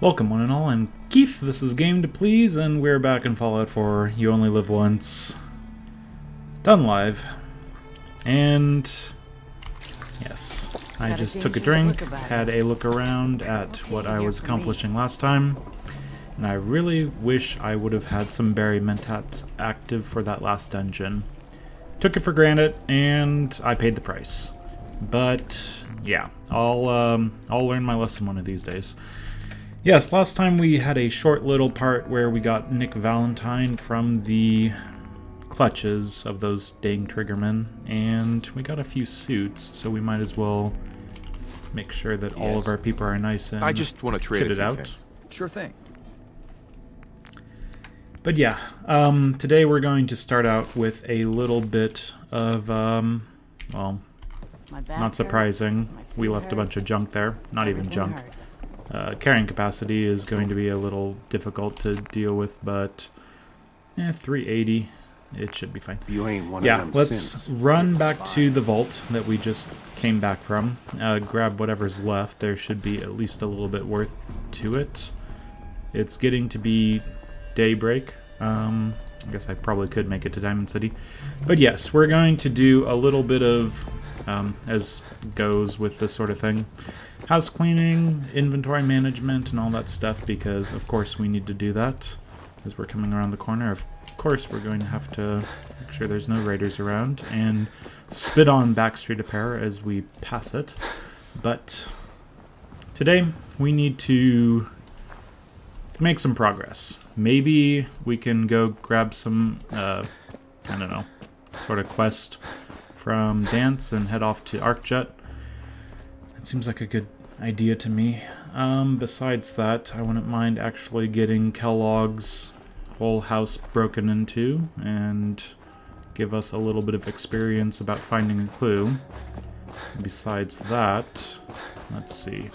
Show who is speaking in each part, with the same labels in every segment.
Speaker 1: Welcome one and all, I'm Keith, this is Game to Please, and we're back in Fallout 4, You Only Live Once. Done live. And yes, I just took a drink, had a look around at what I was accomplishing last time, and I really wish I would have had some berry mentats active for that last dungeon. Took it for granted, and I paid the price. But yeah, I'll learn my lesson one of these days. Yes, last time we had a short little part where we got Nick Valentine from the clutches of those dang triggermen, and we got a few suits, so we might as well make sure that all of our people are nice and
Speaker 2: I just want to trade
Speaker 1: it out.
Speaker 2: things. Sure thing.
Speaker 1: But yeah, today we're going to start out with a little bit of, well, not surprising. We left a bunch of junk there. Not even junk. Carrying capacity is going to be a little difficult to deal with, but 380, it should be fine.
Speaker 3: You ain't one of them
Speaker 1: let's
Speaker 3: since.
Speaker 1: run back to the vault that we just came back from. Grab whatever's left. There should be at least a little bit worth to it. It's getting to be daybreak. I guess I probably could make it to Diamond City. But yes, we're going to do a little bit of, as goes with this sort of thing, house cleaning, inventory management, and all that stuff, because of course we need to do that as we're coming around the corner. Of course we're going to have to make sure there's no raiders around and spit on Backstreet Repair as we pass it. But today we need to make some progress. Maybe we can go grab some, I don't know, sort of quest from Danse and head off to ArcJet. It seems like a good idea to me. Besides that, I wouldn't mind actually getting Kellogg's whole house broken into and give us a little bit of experience about finding a clue. Besides that, let's see.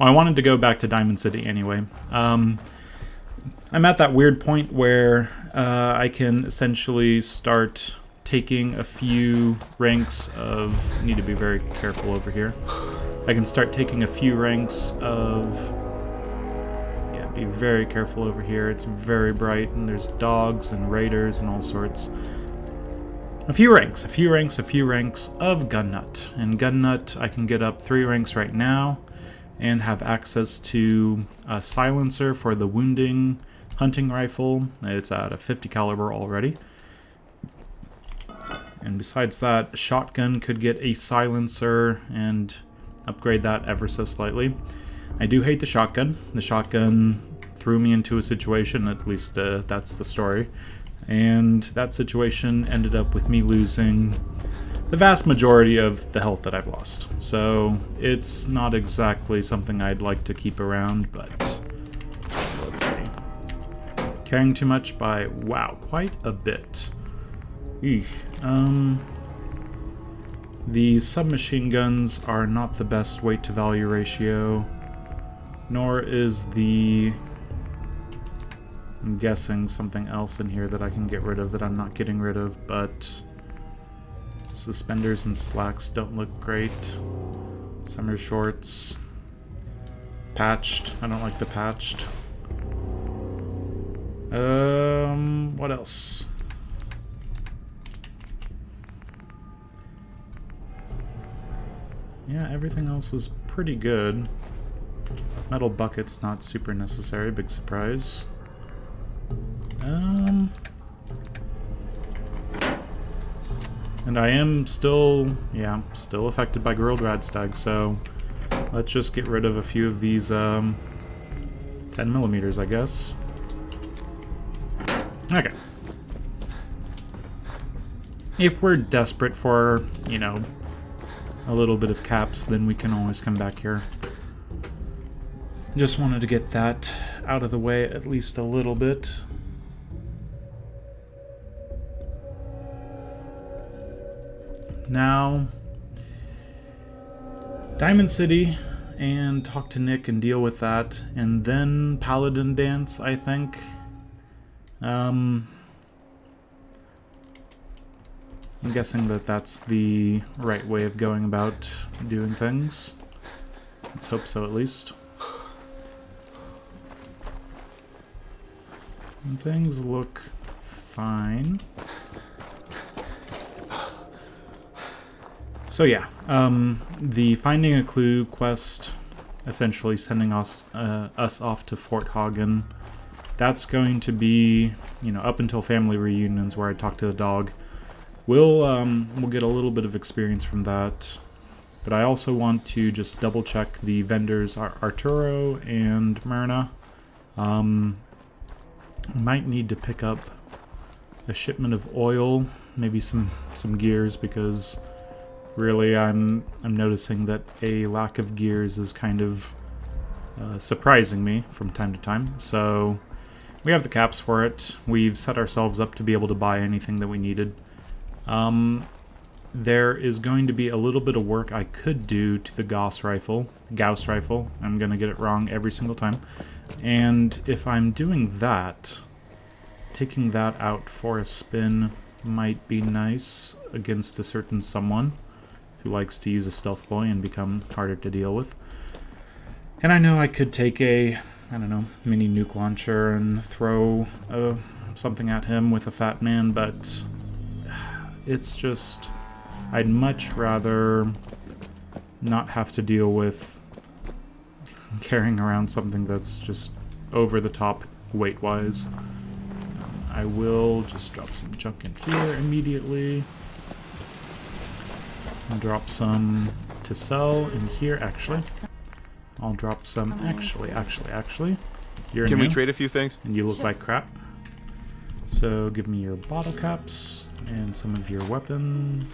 Speaker 1: Well, I wanted to go back to Diamond City anyway. I'm at that weird point where I can essentially start taking a few ranks of... Need to be very careful over here. I can start taking a few ranks of... Yeah, be very careful over here. It's very bright, and there's dogs and raiders and all sorts. A few ranks of Gun Nut. And Gun Nut, I can get up 3 ranks right now, and have access to a silencer for the wounding hunting rifle. It's at a 50 caliber already. And besides that, shotgun could get a silencer and upgrade that ever so slightly. I do hate the shotgun. The shotgun threw me into a situation, at least that's the story. And that situation ended up with me losing the vast majority of the health that I've lost. So it's not exactly something I'd like to keep around, but let's see. Carrying too much by, wow, quite a bit. Eesh. The submachine guns are not the best weight to value ratio, nor is the... I'm guessing something else in here that I can get rid of that I'm not getting rid of, but suspenders and slacks don't look great. Summer shorts. Patched. I don't like the patched. What else? Yeah, everything else is pretty good. Metal bucket's not super necessary, big surprise. And I am still affected by Grilled Radstag, so let's just get rid of a few of these 10mm, I guess. Okay. If we're desperate for, you know, a little bit of caps, then we can always come back here. Just wanted to get that out of the way at least a little bit. Now, Diamond City, and talk to Nick and deal with that, and then Paladin Danse, I think. I'm guessing that that's the right way of going about doing things. Let's hope so, at least. And things look fine. So yeah, the Finding a Clue quest, essentially sending us off to Fort Hagen. That's going to be, you know, up until family reunions where I talk to the dog. We'll get a little bit of experience from that. But I also want to just double check the vendors Arturo and Myrna. Might need to pick up a shipment of oil, maybe some gears, because really I'm noticing that a lack of gears is kind of surprising me from time to time. So we have the caps for it. We've set ourselves up to be able to buy anything that we needed. There is going to be a little bit of work I could do to the Gauss rifle. I'm going to get it wrong every single time. And if I'm doing that, taking that out for a spin might be nice against a certain someone who likes to use a stealth boy and become harder to deal with. And I know I could take a, I don't know, mini nuke launcher and throw something at him with a fat man, but it's just, I'd much rather not have to deal with carrying around something that's just over the top weight-wise. I will just drop some junk in here immediately. I'll drop some to sell in here, actually. I'll drop some, actually. You're
Speaker 2: Can
Speaker 1: new,
Speaker 2: we trade a few things?
Speaker 1: and you look like crap. So give me your bottle caps and some of your weapon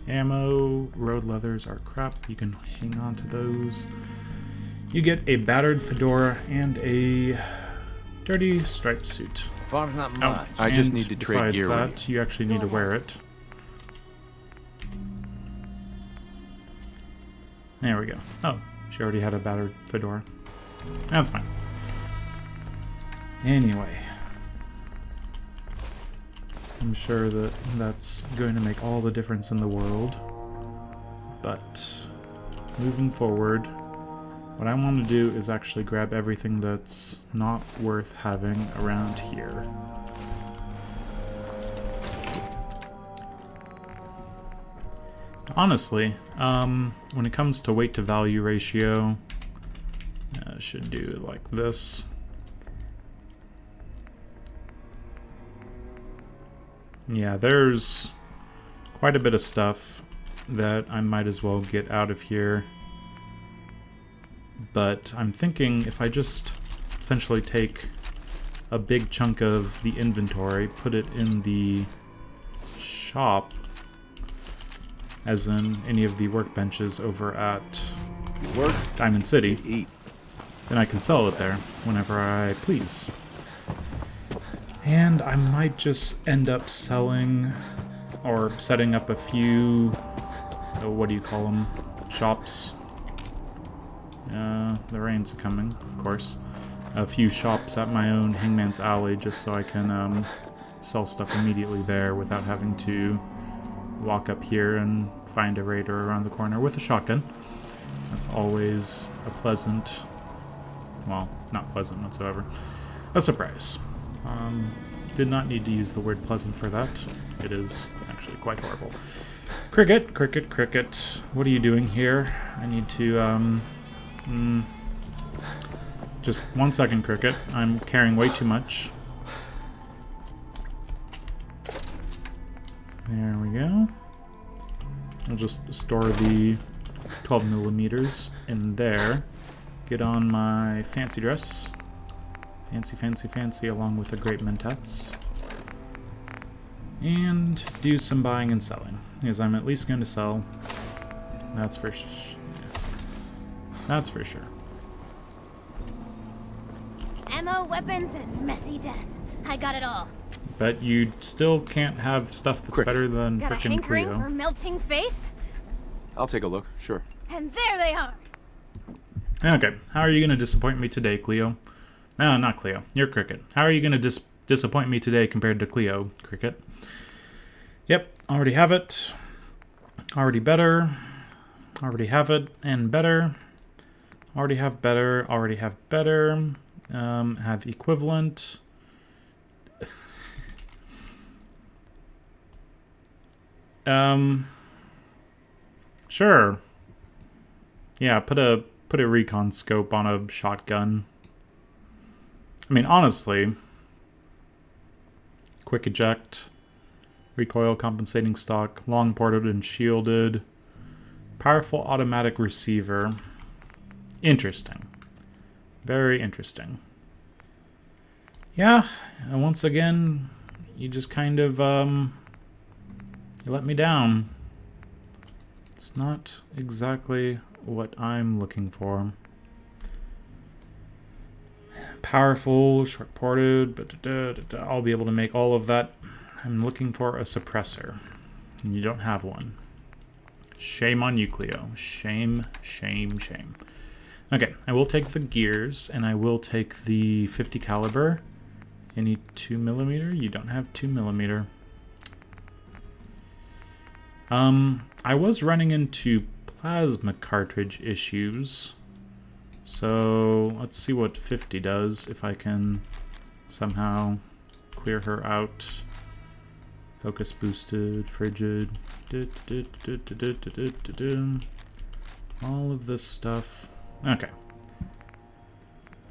Speaker 1: ammo. Road leathers are crap. You can hang on to those. You get a battered fedora and a dirty striped suit.
Speaker 3: Farm's not much.
Speaker 2: I just
Speaker 1: and
Speaker 2: need to trade
Speaker 1: besides
Speaker 2: gear with
Speaker 1: that, you actually need to wear it. There we go. Oh, she already had a battered fedora. That's fine. Anyway, I'm sure that that's going to make all the difference in the world. But moving forward, what I want to do is actually grab everything that's not worth having around here. Honestly, when it comes to weight to value ratio, I should do it like this. Yeah, there's quite a bit of stuff that I might as well get out of here. But I'm thinking if I just essentially take a big chunk of the inventory, put it in the shop, as in any of the workbenches over at
Speaker 2: work,
Speaker 1: Diamond City,
Speaker 2: eat.
Speaker 1: then I can sell it there whenever I please. And I might just end up selling or setting up a few, what do you call them, shops. The rain's coming, of course. A few shops at my own Hangman's Alley just so I can sell stuff immediately there without having to walk up here and find a raider around the corner with a shotgun. That's always a pleasant, well, not pleasant whatsoever, a surprise. Did not need to use the word pleasant for that. It is actually quite horrible. Cricket, cricket, cricket. What are you doing here? I need to, just 1 second, Cricket. I'm carrying way too much. There we go. I'll just store the 12 millimeters in there. Get on my fancy dress. Fancy, fancy, fancy, along with the great mentats. And do some buying and selling, because I'm at least going to sell. That's for That's for sure.
Speaker 4: Ammo, weapons, and messy death. I got it all.
Speaker 1: But you still can't have stuff that's better than
Speaker 4: Got a
Speaker 1: frickin'
Speaker 4: hankering
Speaker 1: Cleo.
Speaker 4: for melting face?
Speaker 2: I'll take a look, sure.
Speaker 4: And there they are.
Speaker 1: Okay, how are you going to disappoint me today, Cleo? No, not Cleo. You're Cricket. How are you going to disappoint me today compared to Cleo, Cricket? Yep, already have it. Already better. Already have it and better. Already have better. Already have better. Have equivalent. Sure. Yeah, put a recon scope on a shotgun. I mean, honestly, quick eject, recoil compensating stock, long ported and shielded, powerful automatic receiver. Interesting. Very interesting. Yeah, and once again, you just kind of, you let me down. It's not exactly what I'm looking for. Powerful, short-ported, but I'll be able to make all of that. I'm looking for a suppressor, and you don't have one. Shame on you, Cleo. Shame, shame, shame. Okay, I will take the gears, and I will take the 50 caliber. Any 2mm? You don't have 2mm. I was running into plasma cartridge issues. So let's see what 50 does, if I can somehow clear her out. Focus boosted, frigid, all of this stuff. Okay.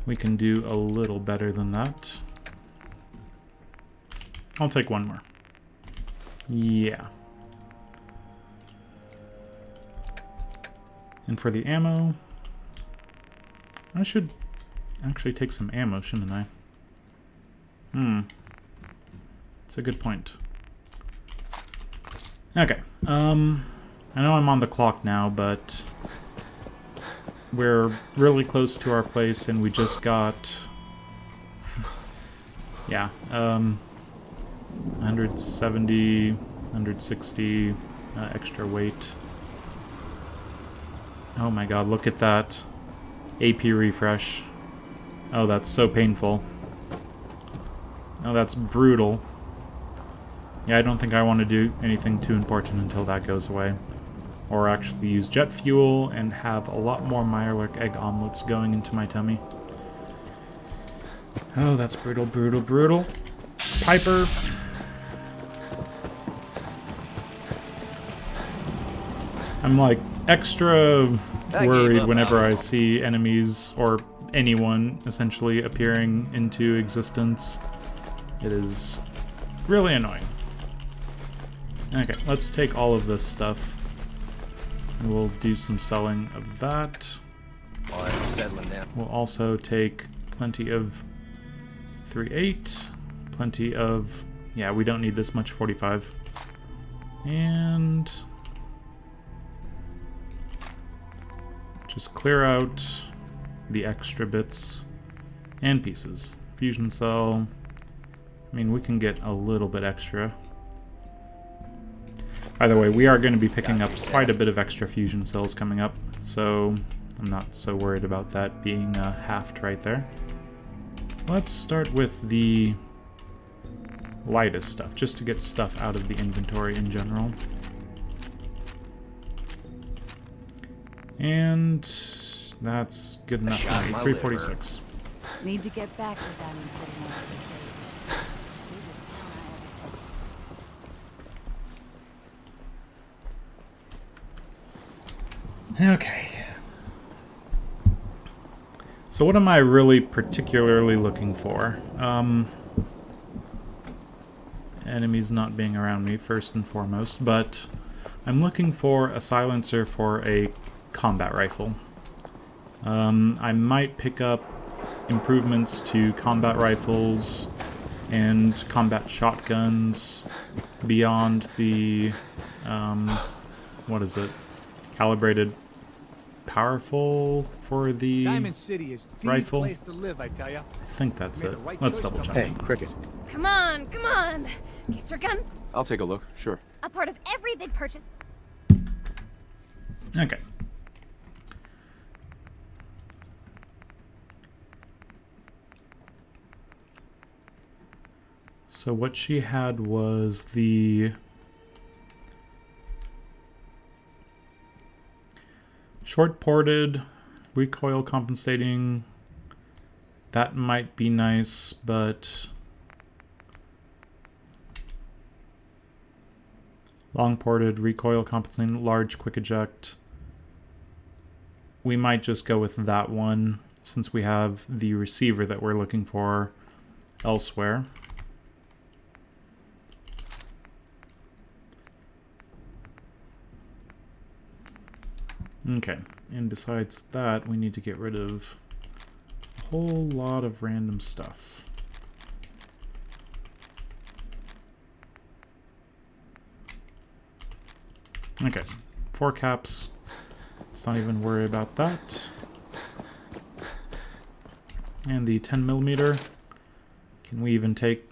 Speaker 1: We can do a little better than that. I'll take one more. Yeah. And for the ammo, I should actually take some ammo, shouldn't I? That's a good point. Okay, I know I'm on the clock now, but we're really close to our place, and we just got, yeah, 170, 160 extra weight. Oh my god, look at that. AP refresh. Oh, that's so painful. Oh, that's brutal. Yeah, I don't think I want to do anything too important until that goes away. Or actually use jet fuel and have a lot more Mirelurk egg omelets going into my tummy. Oh, that's brutal, brutal, brutal. Piper. I'm like extra worried whenever I see enemies or anyone essentially appearing into existence. It is really annoying. Okay, let's take all of this stuff. We'll do some selling of that. We'll also take plenty of 3.8, plenty of, yeah, we don't need this much 45. And just clear out the extra bits and pieces. Fusion cell, I mean, we can get a little bit extra. By the way, we are going to be picking up quite a bit of extra fusion cells coming up, so I'm not so worried about that being halved right there. Let's start with the lightest stuff, just to get stuff out of the inventory in general. And that's good enough for me. 346.
Speaker 3: Need to get back to Diamond City one of these days.
Speaker 1: Okay. So what am I really particularly looking for? Enemies not being around me, first and foremost, but I'm looking for a silencer for a combat rifle. I might pick up improvements to combat rifles and combat shotguns beyond the, what is it? Calibrated powerful for the
Speaker 5: Diamond City is the
Speaker 1: rifle.
Speaker 5: place to live, I tell ya.
Speaker 1: I think that's it. Let's double check.
Speaker 2: Hey, Cricket.
Speaker 4: Come on, come on. Get your guns.
Speaker 2: I'll take a look, sure.
Speaker 4: A part of every big purchase.
Speaker 1: Okay. So what she had was the short-ported, recoil compensating. That might be nice, but Long ported, recoil compensating, large quick eject. We might just go with that one since we have the receiver that we're looking for elsewhere. Okay, and besides that, we need to get rid of a whole lot of random stuff. Okay, 4 caps. Let's not even worry about that. And the 10mm. Can we even take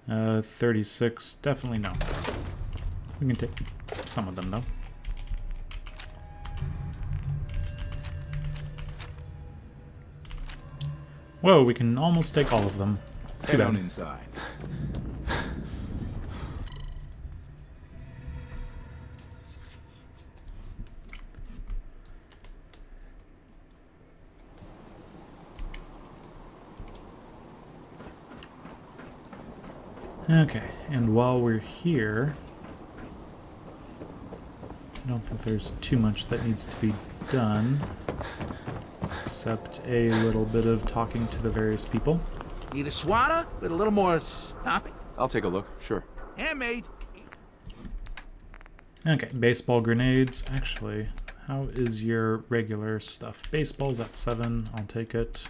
Speaker 1: 36? Definitely no. We can take some of them though. Whoa, we can almost take all of them. Too
Speaker 6: Head on
Speaker 1: bad.
Speaker 6: inside.
Speaker 1: Okay, and while we're here, I don't think there's too much that needs to be done, except a little bit of talking to the various people.
Speaker 6: Need a swatter with a little more stopping?
Speaker 2: I'll take a look, sure.
Speaker 6: Handmade.
Speaker 1: Okay, baseball grenades. Actually, how is your regular stuff? Baseball's at 7, I'll take it.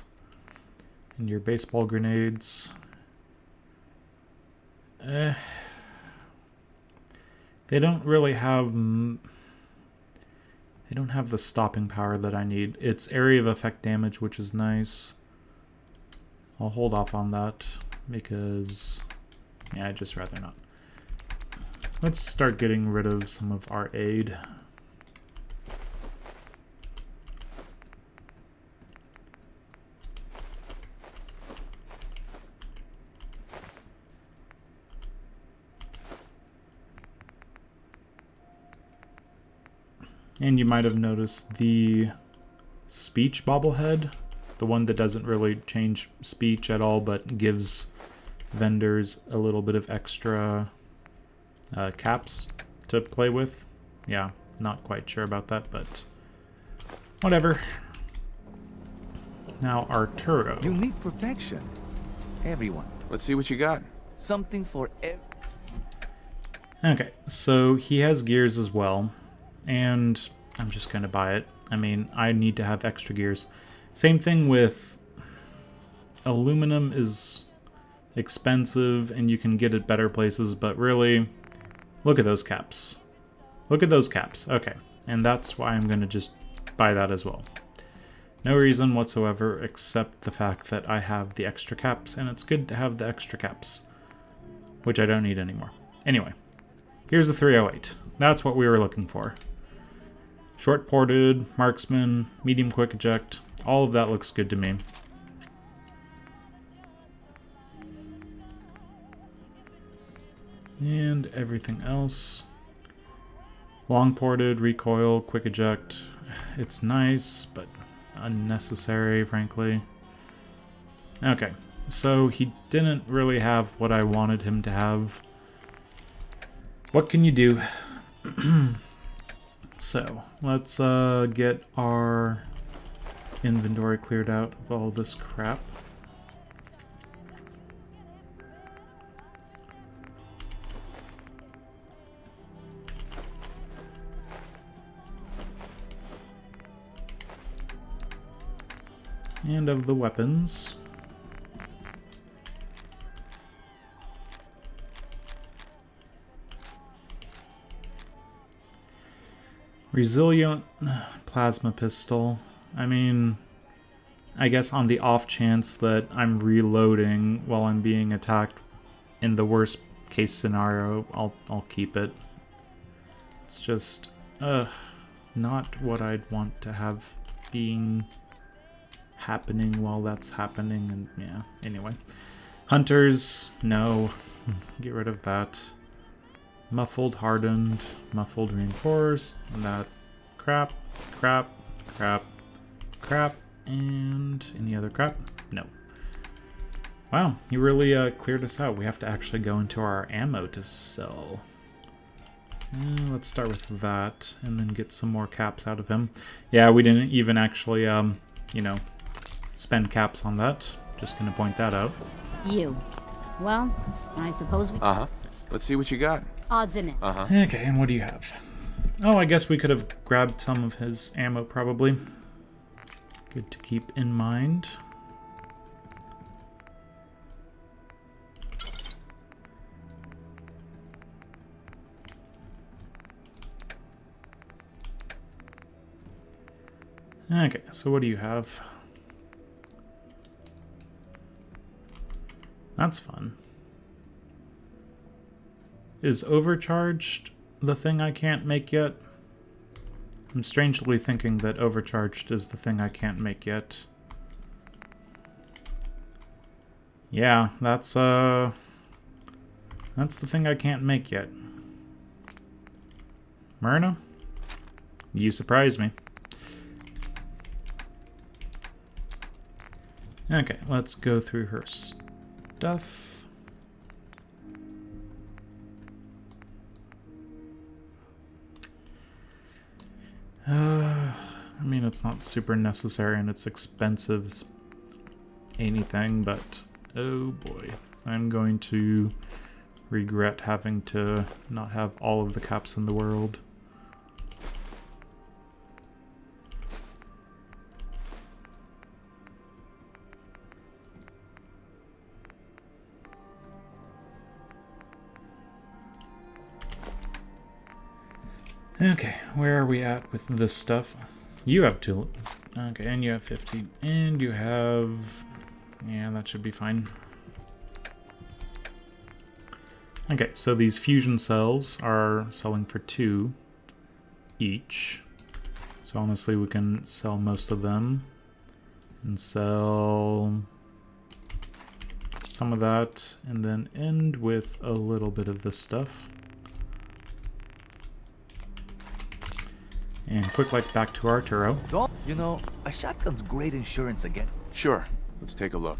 Speaker 1: And your baseball grenades. They don't really have... They don't have the stopping power that I need. It's area of effect damage, which is nice. I'll hold off on that because... yeah, I'd just rather not. Let's start getting rid of some of our aid. And you might have noticed the speech bobblehead, the one that doesn't really change speech at all, but gives vendors a little bit of extra caps to play with. Yeah, not quite sure about that, but whatever. Now Arturo.
Speaker 7: You need protection. Everyone.
Speaker 2: Let's see what you got.
Speaker 7: Something for
Speaker 1: Okay, so he has gears as well, and I'm just gonna buy it. I mean, I need to have extra gears. Same thing with aluminum is expensive and you can get it better places, but really, look at those caps. Look at those caps. Okay, and that's why I'm gonna just buy that as well. No reason whatsoever except the fact that I have the extra caps, and it's good to have the extra caps, which I don't need anymore. Anyway, here's the 308. That's what we were looking for. Short ported, marksman, medium quick eject, all of that looks good to me. And everything else. Long ported, recoil, quick eject. It's nice, but unnecessary, frankly. Okay, so he didn't really have what I wanted him to have. What can you do? So, let's get our inventory cleared out of all this crap. And of the weapons. Resilient plasma pistol. I mean, I guess on the off chance that I'm reloading while I'm being attacked in the worst case scenario, I'll keep it. It's just not what I'd want to have being happening while that's happening, and yeah, anyway. Hunters, no. Get rid of that. Muffled, hardened, muffled, reinforced, and that crap, crap, crap, crap, and any other crap? No. Wow, he really cleared us out. We have to actually go into our ammo to sell. Let's start with that, and then get some more caps out of him. Yeah, we didn't even actually, you know, spend caps on that. Just gonna point that out.
Speaker 3: You. Well, I suppose we...
Speaker 2: Uh-huh. Let's see what you got.
Speaker 3: Odds in it.
Speaker 2: Uh-huh.
Speaker 1: Okay, and what do you have? Oh, I guess we could have grabbed some of his ammo, probably. Good to keep in mind. Okay, so what do you have? That's fun. Is overcharged the thing I can't make yet? I'm strangely thinking that overcharged is the thing I can't make yet. Yeah, that's the thing I can't make yet. Myrna? You surprise me. Okay, let's go through her stuff. I mean, it's not super necessary and it's expensive as anything, but oh boy, I'm going to regret having to not have all of the caps in the world. Okay, where are we at with this stuff? You have 2. Okay, and you have 50. And you have... yeah, that should be fine. Okay, so these fusion cells are selling for 2 each. So honestly, we can sell most of them. And sell some of that. And then end with a little bit of this stuff. And quick like back to Arturo.
Speaker 7: You know, a shotgun's great insurance again.
Speaker 2: Sure. Let's take a look.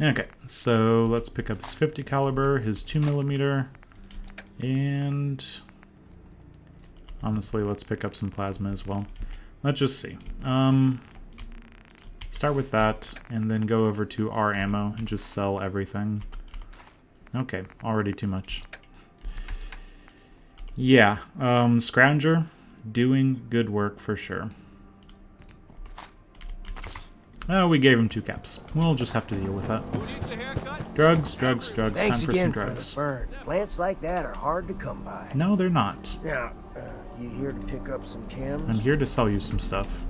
Speaker 1: Okay, so let's pick up his 50 caliber, his 2mm, and honestly, let's pick up some plasma as well. Let's just see. Start with that, and then go over to our ammo and just sell everything. Okay, already too much. Yeah, Scrounger, doing good work for sure. Oh, we gave him 2 caps. We'll just have to deal with that. Drugs, drugs, drugs.
Speaker 8: Thanks
Speaker 1: Time for
Speaker 8: again
Speaker 1: some
Speaker 8: for
Speaker 1: drugs.
Speaker 8: the burn. Plants like that are hard to come by.
Speaker 1: No, they're not.
Speaker 8: Now, you here to pick up some chems?
Speaker 1: I'm here to sell you some stuff.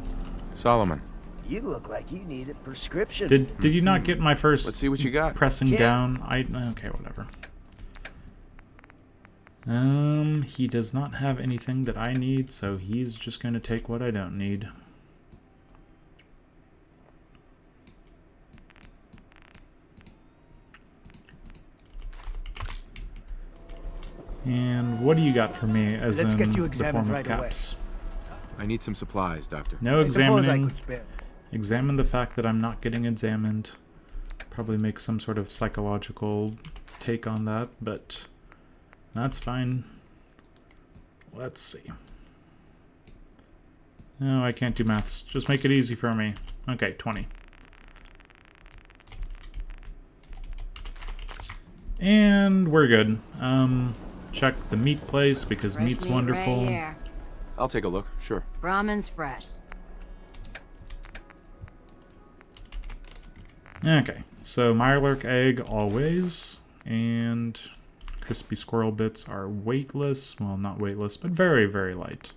Speaker 2: Solomon.
Speaker 8: You look like you need a prescription.
Speaker 1: Did you not get my first
Speaker 2: Let's see what you got.
Speaker 1: pressing
Speaker 8: Yeah.
Speaker 1: down? Okay, whatever. He does not have anything that I need, so he's just going to take what I don't need. And what do you got for me as
Speaker 5: Let's
Speaker 1: in
Speaker 5: get you
Speaker 1: the
Speaker 5: examined
Speaker 1: form of
Speaker 5: right away.
Speaker 1: caps?
Speaker 2: I need some supplies, Doctor.
Speaker 1: No
Speaker 5: I suppose I
Speaker 1: examining.
Speaker 5: could spare.
Speaker 1: Examine the fact that I'm not getting examined. Probably make some sort of psychological take on that, but that's fine. Let's see. No, I can't do maths. Just make it easy for me. Okay, 20. And we're good. Check the meat place because
Speaker 3: Fresh
Speaker 1: meat's
Speaker 3: meat
Speaker 1: wonderful.
Speaker 3: Right here.
Speaker 2: I'll take a look. Sure.
Speaker 3: Brahmin's fresh.
Speaker 1: Okay, so Mirelurk egg always, and crispy squirrel bits are weightless. Well, not weightless, but very, very light.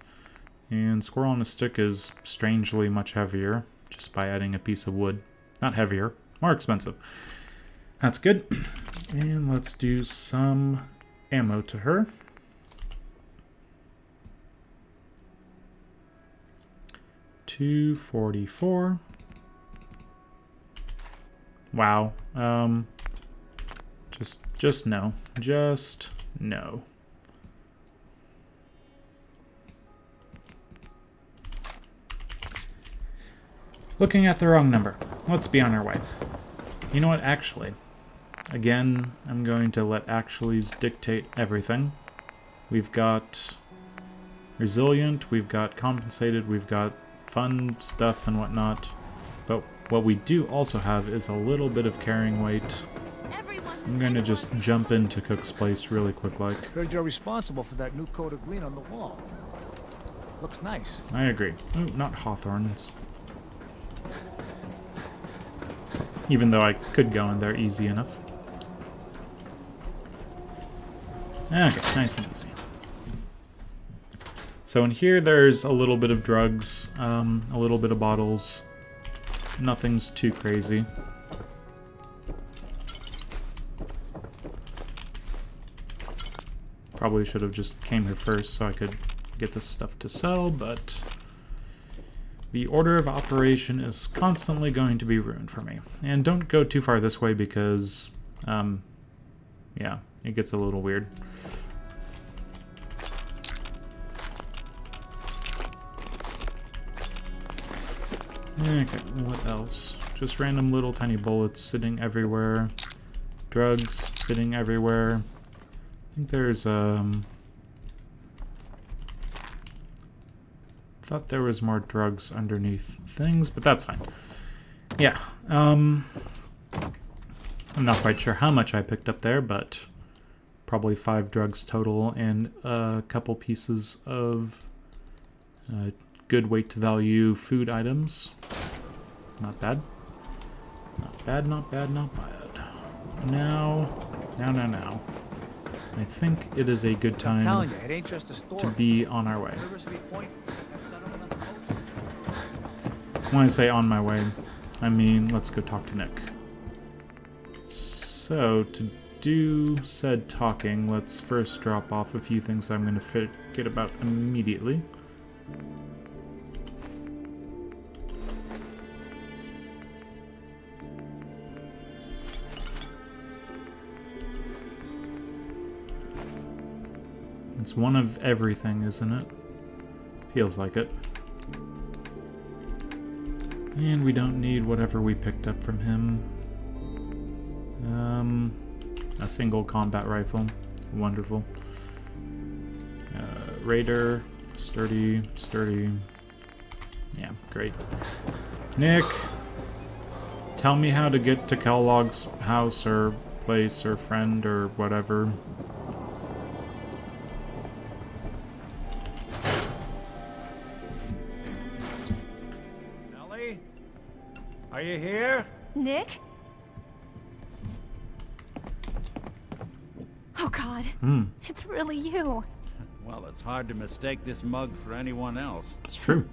Speaker 1: And squirrel on a stick is strangely much heavier, just by adding a piece of wood. Not heavier, more expensive. That's good. And let's do some ammo to her. $244. Wow. Just no. Just no. Looking at the wrong number. Let's be on our way. You know what, actually. Again, I'm going to let actuallys dictate everything. We've got resilient, we've got compensated, we've got fun stuff and whatnot. But what we do also have is a little bit of carrying weight. I'm gonna just jump into Cook's place really quick like.
Speaker 5: Heard you're responsible for that new coat of green on the wall. Looks nice.
Speaker 1: I agree. Ooh, not hawthorns. Even though I could go in there easy enough. Okay, nice and easy. So in here there's a little bit of drugs, a little bit of bottles. Nothing's too crazy. Probably should have just came here first so I could get this stuff to sell, but the order of operation is constantly going to be ruined for me. And don't go too far this way because, yeah, it gets a little weird. Okay, what else? Just random little tiny bullets sitting everywhere. Drugs sitting everywhere. I think there's, thought there was more drugs underneath things, but that's fine. Yeah, I'm not quite sure how much I picked up there, but probably 5 drugs total and a couple pieces of good weight to value food items. Not bad. Not bad, not bad, not bad. Now. I think it is a good
Speaker 5: I'm telling
Speaker 1: time
Speaker 5: you, it ain't just a store.
Speaker 1: to be on our way.
Speaker 5: University Point has settlement on the coast.
Speaker 1: When I say on my way, I mean let's go talk to Nick. So, to do said talking, let's first drop off a few things I'm going to forget about immediately. It's one of everything, isn't it? Feels like it. And we don't need whatever we picked up from him. A single combat rifle. Wonderful. Raider. Sturdy. Yeah, great. Nick! Tell me how to get to Kellogg's house or place or friend or whatever.
Speaker 5: Are you here?
Speaker 9: Nick? Oh God, it's really you.
Speaker 10: Well, it's hard to mistake this mug for anyone else.
Speaker 1: It's true.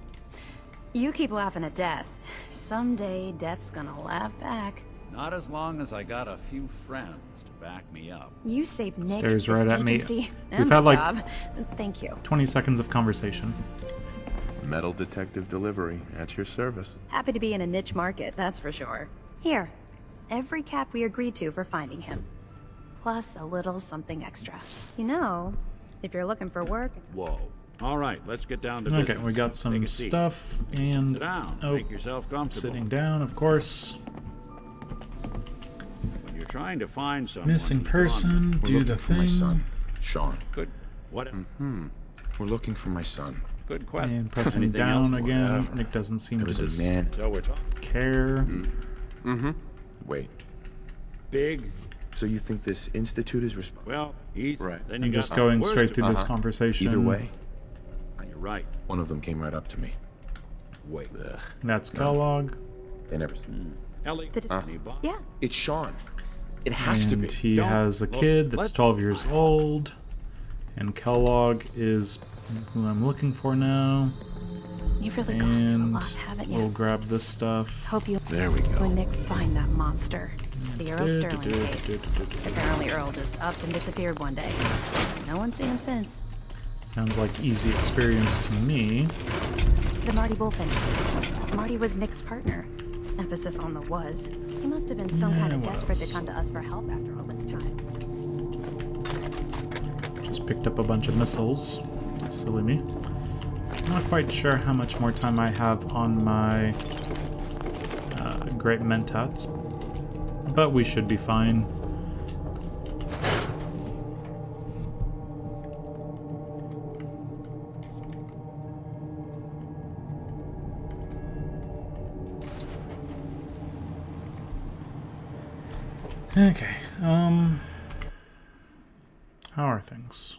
Speaker 3: You keep laughing at death. Someday, death's gonna laugh back.
Speaker 10: Not as long as I got a few friends to back me up.
Speaker 3: You saved Nick,
Speaker 1: Stares
Speaker 3: this
Speaker 1: right at me.
Speaker 3: agency,
Speaker 1: We've
Speaker 3: and
Speaker 1: had,
Speaker 3: the
Speaker 1: like,
Speaker 3: job. Thank you.
Speaker 1: 20 seconds of conversation.
Speaker 2: Metal detective delivery at your service.
Speaker 3: Happy to be in a niche market, that's for sure. Here, every cap we agreed to for finding him. Plus a little something extra. You know, if you're looking for work...
Speaker 10: Whoa. All right, let's get down to
Speaker 1: Okay,
Speaker 10: business.
Speaker 1: we got some
Speaker 10: Take a seat.
Speaker 1: stuff and...
Speaker 10: Sit down.
Speaker 1: Oh,
Speaker 10: Make yourself comfortable.
Speaker 1: sitting down, of course.
Speaker 10: When you're trying to find someone
Speaker 1: Missing
Speaker 10: who's gone-
Speaker 1: person,
Speaker 2: We're
Speaker 1: do
Speaker 2: looking
Speaker 1: the
Speaker 2: for my
Speaker 1: thing.
Speaker 2: son, Sean.
Speaker 10: Good. What?
Speaker 2: We're looking for my son.
Speaker 10: Good question.
Speaker 1: And pressing
Speaker 10: Anything
Speaker 1: down
Speaker 10: else?
Speaker 1: again.
Speaker 2: Whatever.
Speaker 1: Nick doesn't seem
Speaker 2: There
Speaker 1: to
Speaker 2: was a
Speaker 1: just
Speaker 2: man.
Speaker 10: So we're talking
Speaker 1: care.
Speaker 2: Wait.
Speaker 10: big.
Speaker 2: So you think this institute is responsible?
Speaker 10: Well, eat.
Speaker 2: Right.
Speaker 10: Then you
Speaker 1: I'm
Speaker 10: got
Speaker 1: just
Speaker 10: the
Speaker 1: going
Speaker 10: worst
Speaker 1: straight
Speaker 10: of
Speaker 1: through
Speaker 10: it.
Speaker 1: this conversation.
Speaker 2: Either way,
Speaker 10: You're right.
Speaker 2: one of them came right up to me.
Speaker 10: Wait.
Speaker 2: Ugh.
Speaker 1: That's Kellogg.
Speaker 2: They never.
Speaker 10: Ellie. any bo-
Speaker 3: Yeah,
Speaker 2: It's Sean. It has to
Speaker 1: And
Speaker 2: be.
Speaker 1: he
Speaker 10: Don't
Speaker 1: has a
Speaker 10: look-
Speaker 1: kid that's
Speaker 10: let's
Speaker 1: 12 years
Speaker 10: smile.
Speaker 1: old. And Kellogg is who I'm looking for now.
Speaker 3: you've really gone through a
Speaker 1: And
Speaker 3: lot, haven't
Speaker 1: we'll
Speaker 3: you?
Speaker 1: grab this stuff.
Speaker 3: Hope you
Speaker 2: There we go.
Speaker 3: and Nick find that monster. The Earl Sterling case. Apparently Earl just up and disappeared one day. No one's seen him since.
Speaker 1: Sounds like easy experience to me.
Speaker 3: The Marty Bullfinch case. Marty was Nick's partner. Emphasis on the was. He must have been some kind of desperate to come to us for help after all this time.
Speaker 1: Just picked up a bunch of missiles. Silly me. Not quite sure how much more time I have on my great mentats, but we should be fine. Okay, how are things?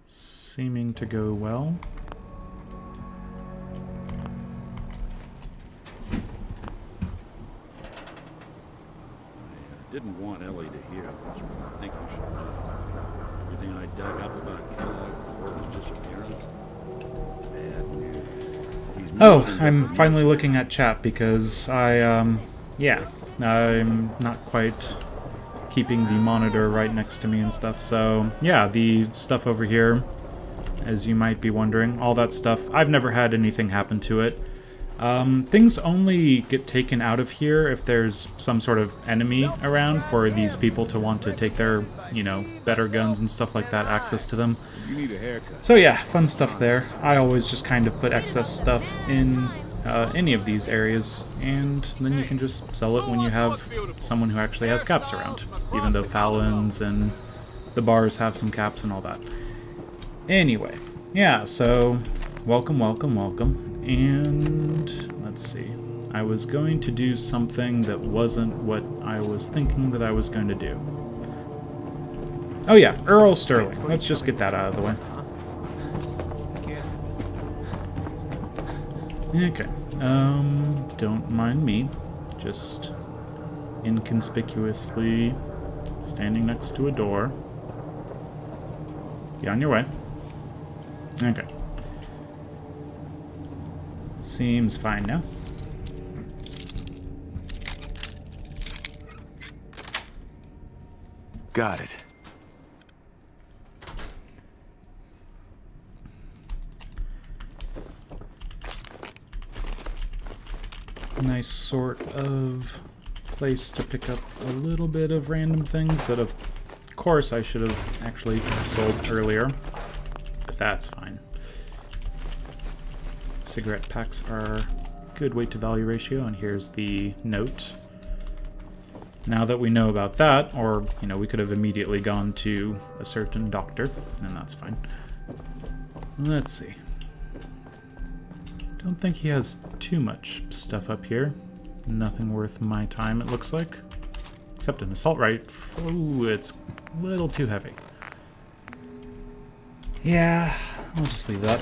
Speaker 1: Seeming to go well.
Speaker 10: I didn't want Ellie to hear this, but I think we should know. Everything I dug up about Kellogg before his disappearance? Bad news. He's
Speaker 1: Oh,
Speaker 10: moving
Speaker 1: I'm
Speaker 10: up the
Speaker 1: finally
Speaker 10: news.
Speaker 1: looking at chat because yeah, I'm not quite keeping the monitor right next to me and stuff. So, yeah, the stuff over here, as you might be wondering, all that stuff, I've never had anything happen to it. Things only get taken out of here if there's some sort of enemy around for these people to want to take their, you know, better guns and stuff like that, access to them.
Speaker 6: You need a haircut.
Speaker 1: So yeah, fun stuff there. I always just kind of put excess stuff in any of these areas, and then you can just sell it when you have someone who actually has caps around, even though Fallon's and the bars have some caps and all that. Anyway, yeah, so welcome, welcome, welcome. And let's see. I was going to do something that wasn't what I was thinking that I was going to do. Oh yeah, Earl Sterling. Let's just get that out of the way. Okay. Don't mind me. Just inconspicuously standing next to a door. Be on your way. Okay. Seems fine now.
Speaker 2: Got it.
Speaker 1: Nice sort of place to pick up a little bit of random things that, of course, I should have actually sold earlier. But that's fine. Cigarette packs are good weight to value ratio, and here's the note. Now that we know about that, or, you know, we could have immediately gone to a certain doctor, and that's fine. Let's see. Don't think he has too much stuff up here. Nothing worth my time, it looks like. Except an assault rifle. Ooh, it's a little too heavy. Yeah, I'll just leave that.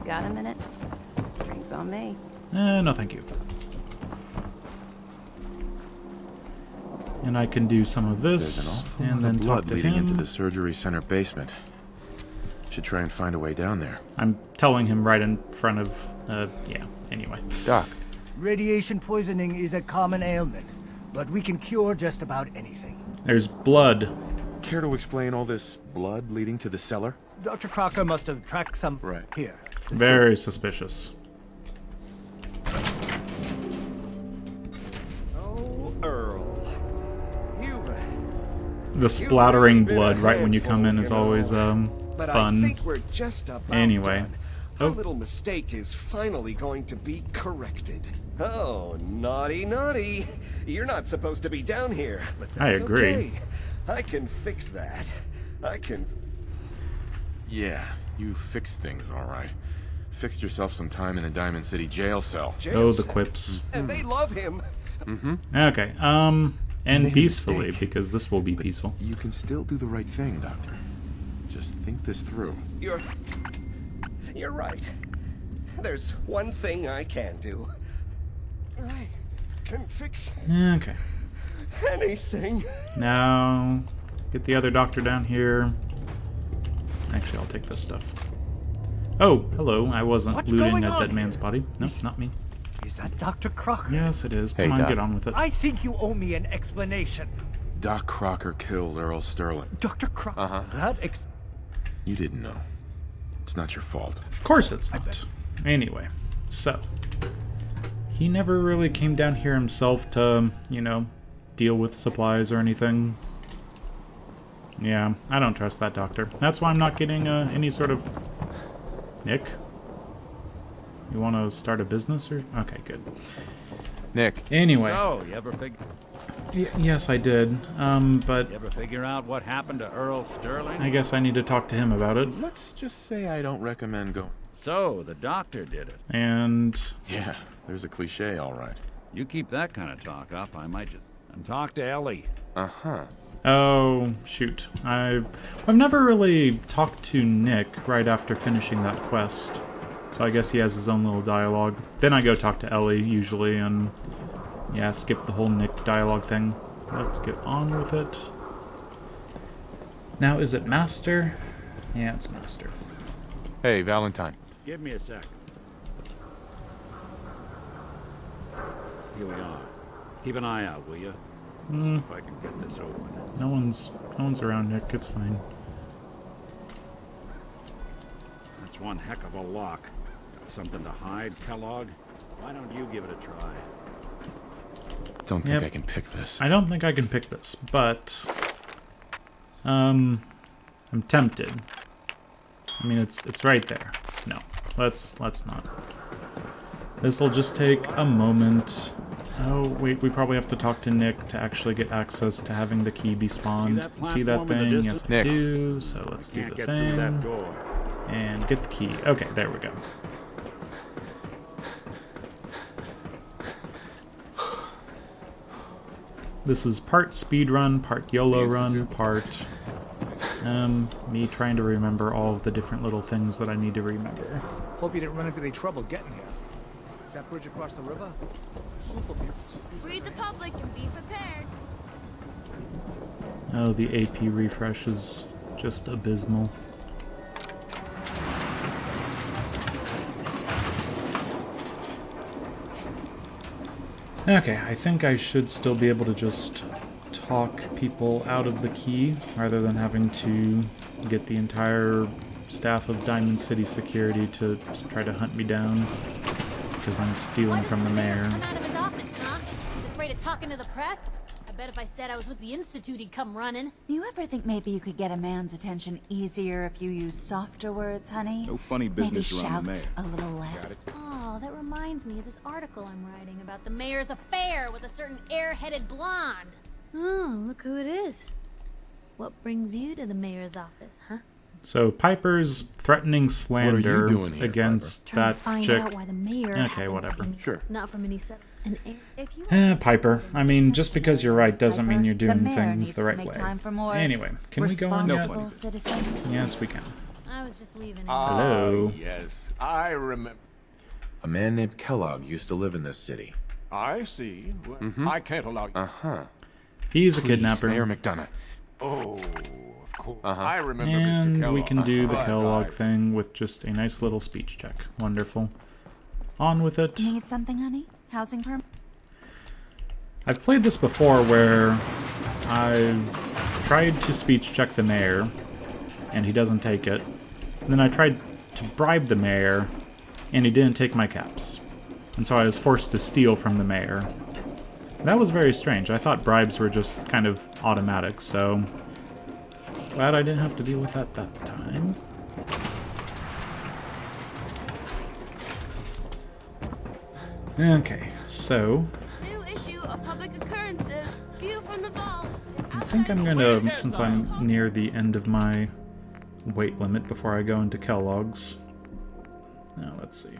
Speaker 3: Got a minute? Drinks on me.
Speaker 1: No thank you. And I can do some of
Speaker 2: There's an
Speaker 1: this,
Speaker 2: awful
Speaker 1: and
Speaker 2: lot
Speaker 1: then
Speaker 2: of blood
Speaker 1: talk to
Speaker 2: leading into
Speaker 1: him.
Speaker 2: the surgery center basement. Should try and find a way down there.
Speaker 1: I'm telling him right in front of, yeah, anyway.
Speaker 2: Doc,
Speaker 5: Radiation poisoning is a common ailment, but we can cure just about anything.
Speaker 1: There's blood.
Speaker 2: care to explain all this blood leading to the cellar?
Speaker 5: Dr. Crocker must have tracked some...
Speaker 2: Right.
Speaker 5: Here.
Speaker 1: Very suspicious.
Speaker 11: Oh, Earl.
Speaker 1: The splattering
Speaker 11: been
Speaker 1: blood
Speaker 11: a
Speaker 1: right when you come in
Speaker 11: handful,
Speaker 1: is
Speaker 11: you know.
Speaker 1: always,
Speaker 11: But I
Speaker 1: fun.
Speaker 11: think we're just about
Speaker 1: Anyway.
Speaker 11: done.
Speaker 1: Oh.
Speaker 11: Our little mistake is finally going to be corrected. Oh, naughty, naughty. You're not supposed to be down here, but
Speaker 1: I
Speaker 11: that's
Speaker 1: agree.
Speaker 11: okay. I can fix that. I can...
Speaker 2: Yeah, you fixed things, all right. Fixed yourself some time in a Diamond City jail cell.
Speaker 1: Oh, the quips.
Speaker 11: And they love him.
Speaker 1: Okay, end
Speaker 2: Made a
Speaker 1: peacefully,
Speaker 2: mistake.
Speaker 1: because this will be peaceful.
Speaker 2: You can still do the right thing, Doctor. Just think this through.
Speaker 11: You're right. There's one thing I can do. I can fix
Speaker 1: Okay.
Speaker 11: anything.
Speaker 1: Now, get the other doctor down here. Actually, I'll take this stuff. Oh, hello. I wasn't
Speaker 5: What's
Speaker 1: looting
Speaker 5: going
Speaker 1: a
Speaker 5: on
Speaker 1: dead man's
Speaker 5: here?
Speaker 1: body. No, not me.
Speaker 5: Is that Dr. Crocker?
Speaker 1: Yes, it is.
Speaker 2: Hey,
Speaker 1: Come on,
Speaker 2: Doc.
Speaker 1: get on with it.
Speaker 5: I think you owe me an explanation.
Speaker 2: Doc Crocker killed Earl Sterling.
Speaker 5: Dr. Crocker?
Speaker 2: Uh-huh.
Speaker 5: That
Speaker 2: You didn't know. It's not your fault.
Speaker 1: Of course it's not. Anyway, so. He never really came down here himself to, you know, deal with supplies or anything. Yeah, I don't trust that doctor. That's why I'm not getting any sort of... Nick? You want to start a business or... Okay, good.
Speaker 2: Nick.
Speaker 1: Anyway.
Speaker 10: So, you ever figure...
Speaker 1: Yes, I did. But
Speaker 10: You ever figure out what happened to Earl Sterling?
Speaker 1: I guess I need to talk to him about it.
Speaker 2: Let's just say I don't recommend go.
Speaker 10: So, the doctor did it.
Speaker 1: And
Speaker 2: Yeah, there's a cliche, all right.
Speaker 10: You keep that kind of talk up, I might just... And talk to Ellie.
Speaker 2: Uh-huh.
Speaker 1: oh, shoot. I've never really talked to Nick right after finishing that quest. So I guess he has his own little dialogue. Then I go talk to Ellie, usually, and yeah, skip the whole Nick dialogue thing. Let's get on with it. Now, is it Master? Yeah, it's Master.
Speaker 2: Hey, Valentine.
Speaker 10: Give me a sec. Here we are. Keep an eye out, will you? See if I can get this open.
Speaker 1: No one's around, Nick. It's fine.
Speaker 10: That's one heck of a lock. Got something to hide, Kellogg? Why don't you give it a try?
Speaker 2: Don't think I can pick this.
Speaker 1: I don't think I can pick this, but I'm tempted. I mean, it's right there. No, let's not. This will just take a moment. Oh wait, we probably have to talk to Nick to actually get access to having the key be spawned. See that thing? Yes, we do. So let's do the thing and get the key. Okay, there we go. This is part speedrun, part YOLO run, part me trying to remember all of the different little things that I need to remember.
Speaker 12: Hope you didn't run into any trouble getting here. That bridge across the river? Super mutants.
Speaker 4: Read the public and be prepared.
Speaker 1: Oh, the AP refresh is just abysmal. Okay, I think I should still be able to just talk people out of the key, rather than having to get the entire staff of Diamond City Security to try to hunt me down, because I'm stealing from the mayor.
Speaker 4: I'm out of his office, huh? He's afraid of talking to the press? I bet if I said I was with the Institute, he'd come running.
Speaker 13: Do you ever think maybe you could get a man's attention easier if you use softer words, honey?
Speaker 14: No funny business
Speaker 13: maybe
Speaker 14: around the
Speaker 13: shout
Speaker 14: mayor.
Speaker 13: a little less.
Speaker 4: Oh, that reminds me of this article I'm writing about the mayor's affair with a certain air-headed blonde. Oh, look who it is. What brings you to the mayor's office, huh?
Speaker 1: So Piper's threatening slander
Speaker 2: doing here,
Speaker 1: against
Speaker 4: Trying
Speaker 1: that
Speaker 4: to find
Speaker 1: chick.
Speaker 4: out why the mayor
Speaker 1: Okay,
Speaker 4: happens
Speaker 1: whatever.
Speaker 4: to be
Speaker 2: Sure.
Speaker 4: not from any set.
Speaker 1: Piper. I mean, just because you're right doesn't mean you're doing
Speaker 13: mayor
Speaker 1: things
Speaker 13: needs
Speaker 1: the
Speaker 13: to
Speaker 1: right
Speaker 13: make
Speaker 1: way.
Speaker 13: time for more
Speaker 1: Anyway, can we go on yet?
Speaker 13: responsible citizens.
Speaker 1: Yes, we can.
Speaker 4: I was just leaving.
Speaker 1: Hello.
Speaker 15: Yes, I remember.
Speaker 2: A man named Kellogg used to live in this city.
Speaker 15: I see. Well, I can't allow you.
Speaker 2: Uh-huh.
Speaker 1: He's a
Speaker 2: Please,
Speaker 1: kidnapper.
Speaker 2: Mayor McDonough.
Speaker 15: Oh, of course.
Speaker 2: Uh-huh.
Speaker 15: I remember Mr.
Speaker 1: And
Speaker 15: Kellogg.
Speaker 1: we can do the
Speaker 15: Right,
Speaker 1: Kellogg
Speaker 15: right.
Speaker 1: thing with just a nice little speech check. Wonderful. On with it.
Speaker 13: Need something, honey? Housing permit?
Speaker 1: I've played this before where I've tried to speech check the mayor, and he doesn't take it. And then I tried to bribe the mayor, and he didn't take my caps. And so I was forced to steal from the mayor. That was very strange. I thought bribes were just kind of automatic, so glad I didn't have to deal with that time. Okay, so
Speaker 4: New issue of public occurrences. View from the vault.
Speaker 1: I think I'm gonna, since I'm near the end of my weight limit before I go into Kellogg's. Now, let's see.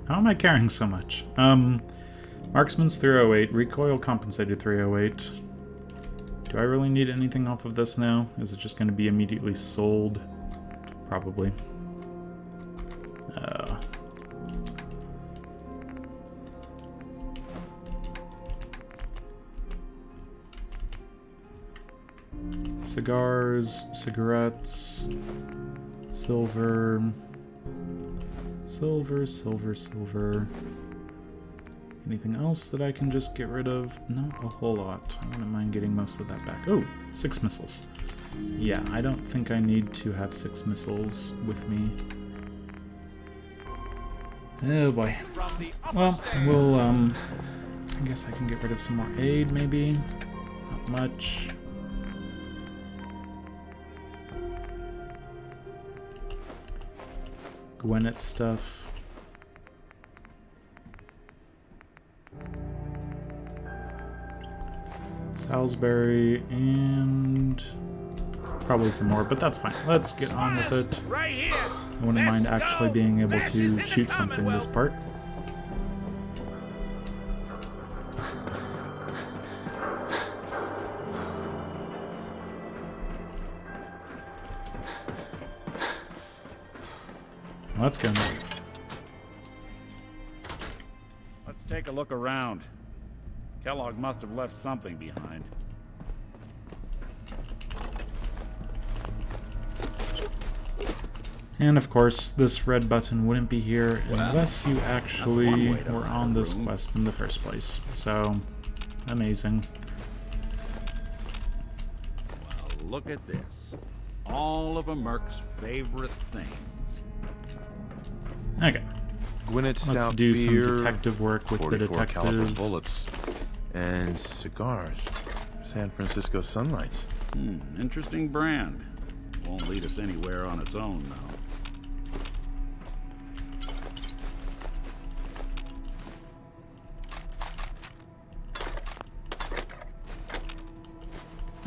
Speaker 1: How am I carrying so much? Marksman's 308, recoil compensated 308. Do I really need anything off of this now? Is it just going to be immediately sold? Probably. Cigars, cigarettes, silver, silver. Anything else that I can just get rid of? Not a whole lot. I wouldn't mind getting most of that back. Oh, 6 missiles. Yeah, I don't think I need to have 6 missiles with me. Oh boy. Well, we'll, I guess I can get rid of some more aid, maybe. Not much. Gwinnett stuff. Salisbury, and probably some more, but that's fine. Let's get on with it.
Speaker 6: Right here.
Speaker 1: I wouldn't mind actually being able to shoot something this part. Let's go.
Speaker 10: Let's take a look around. Kellogg must have left something behind.
Speaker 1: And of course, this red button wouldn't be here unless you actually were on this quest in the first place. So, amazing.
Speaker 10: Well, look at this. All of a Merc's favorite things.
Speaker 1: Okay.
Speaker 2: Gwinnett
Speaker 1: Let's
Speaker 2: stout
Speaker 1: do
Speaker 2: beer,
Speaker 1: some detective work with the
Speaker 2: 44 caliber
Speaker 1: detective.
Speaker 2: bullets, and cigars. San Francisco Sunlights.
Speaker 10: Interesting brand. Won't lead us anywhere on its own, though.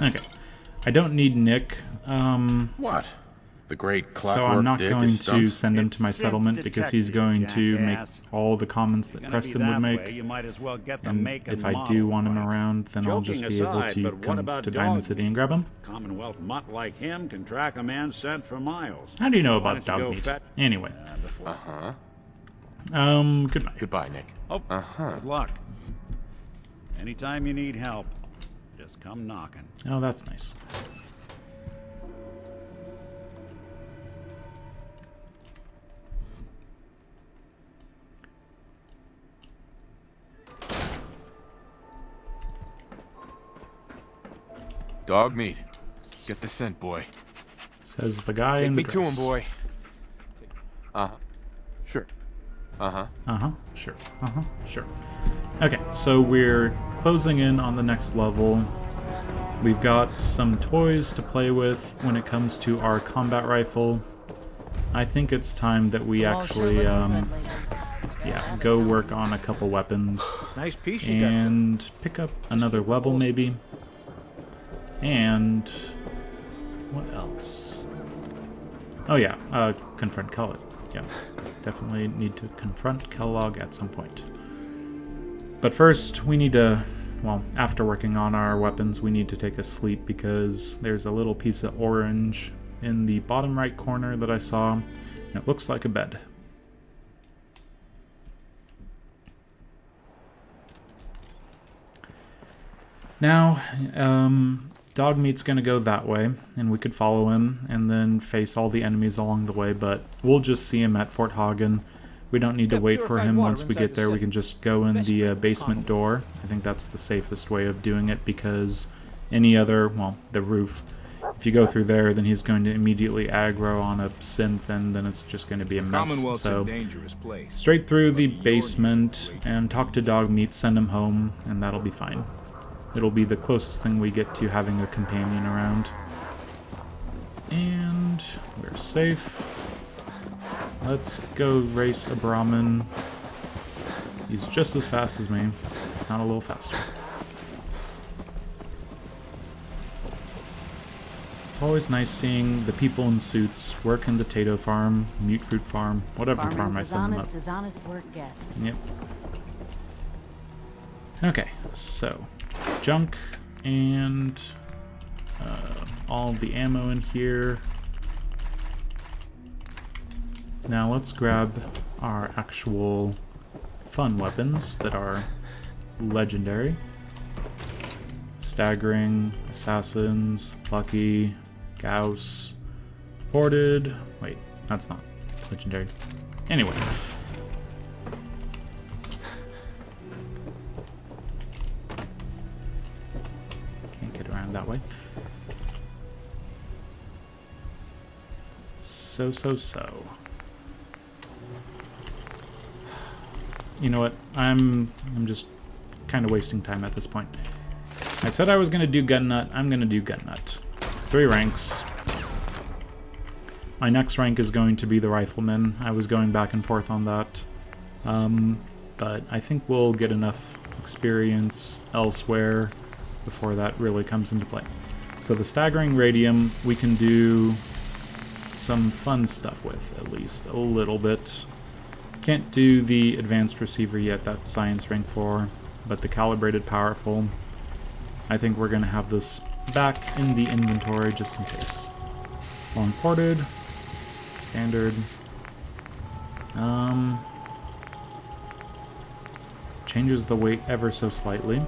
Speaker 1: Okay. I don't need Nick.
Speaker 2: What? The great
Speaker 1: So I'm
Speaker 2: clockwork
Speaker 1: not
Speaker 2: dick
Speaker 1: going
Speaker 2: is
Speaker 1: to
Speaker 2: stumped?
Speaker 1: send him to my settlement because he's going to make all the comments that Preston would make.
Speaker 10: You might as well get the
Speaker 1: And
Speaker 10: make
Speaker 1: if
Speaker 10: and
Speaker 1: I do
Speaker 10: model
Speaker 1: want him
Speaker 10: right.
Speaker 1: around, then I'll just
Speaker 10: Joking
Speaker 1: be able
Speaker 10: aside,
Speaker 1: to
Speaker 10: but what
Speaker 1: come
Speaker 10: about
Speaker 1: to Diamond
Speaker 10: dog
Speaker 1: City
Speaker 10: meat?
Speaker 1: and grab him.
Speaker 10: Commonwealth mutt like him can track a man's scent for miles.
Speaker 1: How do you know
Speaker 10: Why
Speaker 1: about
Speaker 10: don't you
Speaker 1: dog
Speaker 10: go
Speaker 1: meat?
Speaker 10: fetch-
Speaker 1: Anyway.
Speaker 2: Uh-huh.
Speaker 1: Goodbye.
Speaker 2: Goodbye, Nick.
Speaker 10: Oh,
Speaker 2: Uh-huh.
Speaker 10: good luck. Anytime you need help, just come knocking.
Speaker 1: Oh, that's nice.
Speaker 2: Dog meat. Get the scent, boy.
Speaker 1: Says the guy
Speaker 2: Take
Speaker 1: in the
Speaker 2: me to him,
Speaker 1: dress.
Speaker 2: boy. Uh-huh. Sure. Uh-huh.
Speaker 1: Uh-huh. Sure. Uh-huh. Sure. Okay, so we're closing in on the next level. We've got some toys to play with when it comes to our combat rifle. I think it's time that we actually, yeah, go work on a couple weapons.
Speaker 12: Nice piece you got.
Speaker 1: And pick up another level, maybe. And what else? Oh yeah, confront Kellogg. Yeah, definitely need to confront Kellogg at some point. But first, we need to, well, after working on our weapons, we need to take a sleep because there's a little piece of orange in the bottom right corner that I saw, and it looks like a bed. Now, Dogmeat's gonna go that way, and we could follow him and then face all the enemies along the way, but we'll just see him at Fort Hagen. We don't need to wait for him. Once we get there, we can just go in the basement door. I think that's the safest way of doing it because any other, well, the roof, if you go through there, then he's going to immediately aggro on a synth, and then it's just going to be a mess. So, straight through the basement and talk to Dogmeat, send him home, and that'll be fine. It'll be the closest thing we get to having a companion around. And we're safe. Let's go race a Brahmin. He's just as fast as me, not a little faster. It's always nice seeing the people in suits work in the potato farm, mute fruit farm, whatever farm I send them up.
Speaker 13: As honest work gets.
Speaker 1: Yep. Okay, so junk and all the ammo in here. Now let's grab our actual fun weapons that are legendary. Staggering, Assassins, Lucky, Gauss, Ported. Wait, that's not legendary. Anyway. Can't get around that way. So. You know what? I'm just kind of wasting time at this point. I said I was going to do Gun Nut. I'm going to do Gun Nut. 3 ranks. My next rank is going to be the Rifleman. I was going back and forth on that. But I think we'll get enough experience elsewhere before that really comes into play. So the staggering radium we can do some fun stuff with, at least a little bit. Can't do the advanced receiver yet, that's science rank 4, but the calibrated powerful, I think we're going to have this back in the inventory just in case. Long ported, standard. Changes the weight ever so slightly.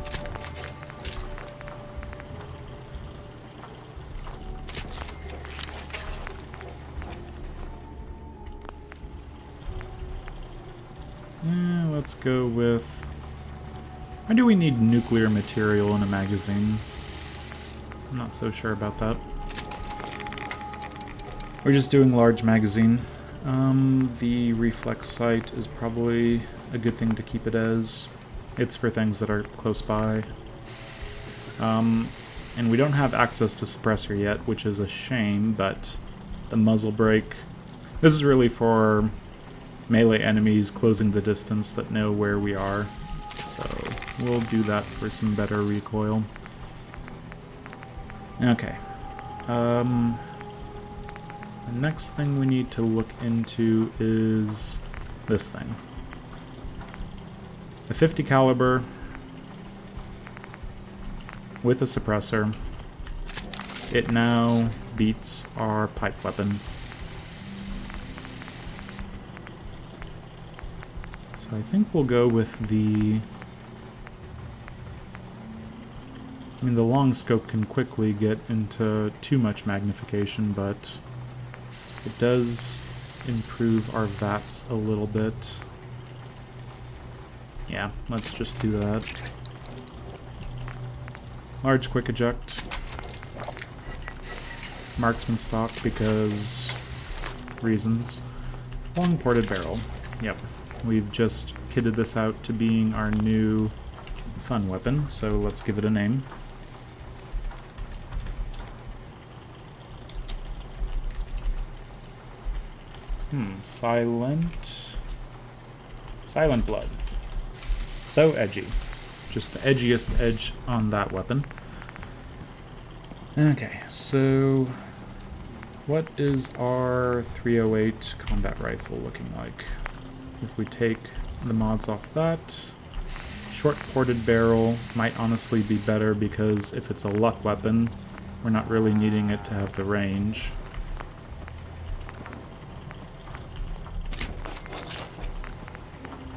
Speaker 1: Let's go with... Why do we need nuclear material in a magazine? I'm not so sure about that. We're just doing large magazine. The reflex sight is probably a good thing to keep it as. It's for things that are close by. And we don't have access to suppressor yet, which is a shame, but the muzzle brake... This is really for melee enemies closing the distance that know where we are. So we'll do that for some better recoil. Okay. The next thing we need to look into is this thing. A 50 caliber with a suppressor. It now beats our pipe weapon. So I think we'll go with the... I mean, the long scope can quickly get into too much magnification, but it does improve our VATs a little bit. Yeah, let's just do that. Large quick eject. Marksman stock because reasons. Long ported barrel. Yep. We've just kitted this out to being our new fun weapon, so let's give it a name. Silent Blood. So edgy. Just the edgiest edge on that weapon. Okay, so what is our 308 combat rifle looking like? If we take the mods off that, short ported barrel might honestly be better because if it's a luck weapon, we're not really needing it to have the range.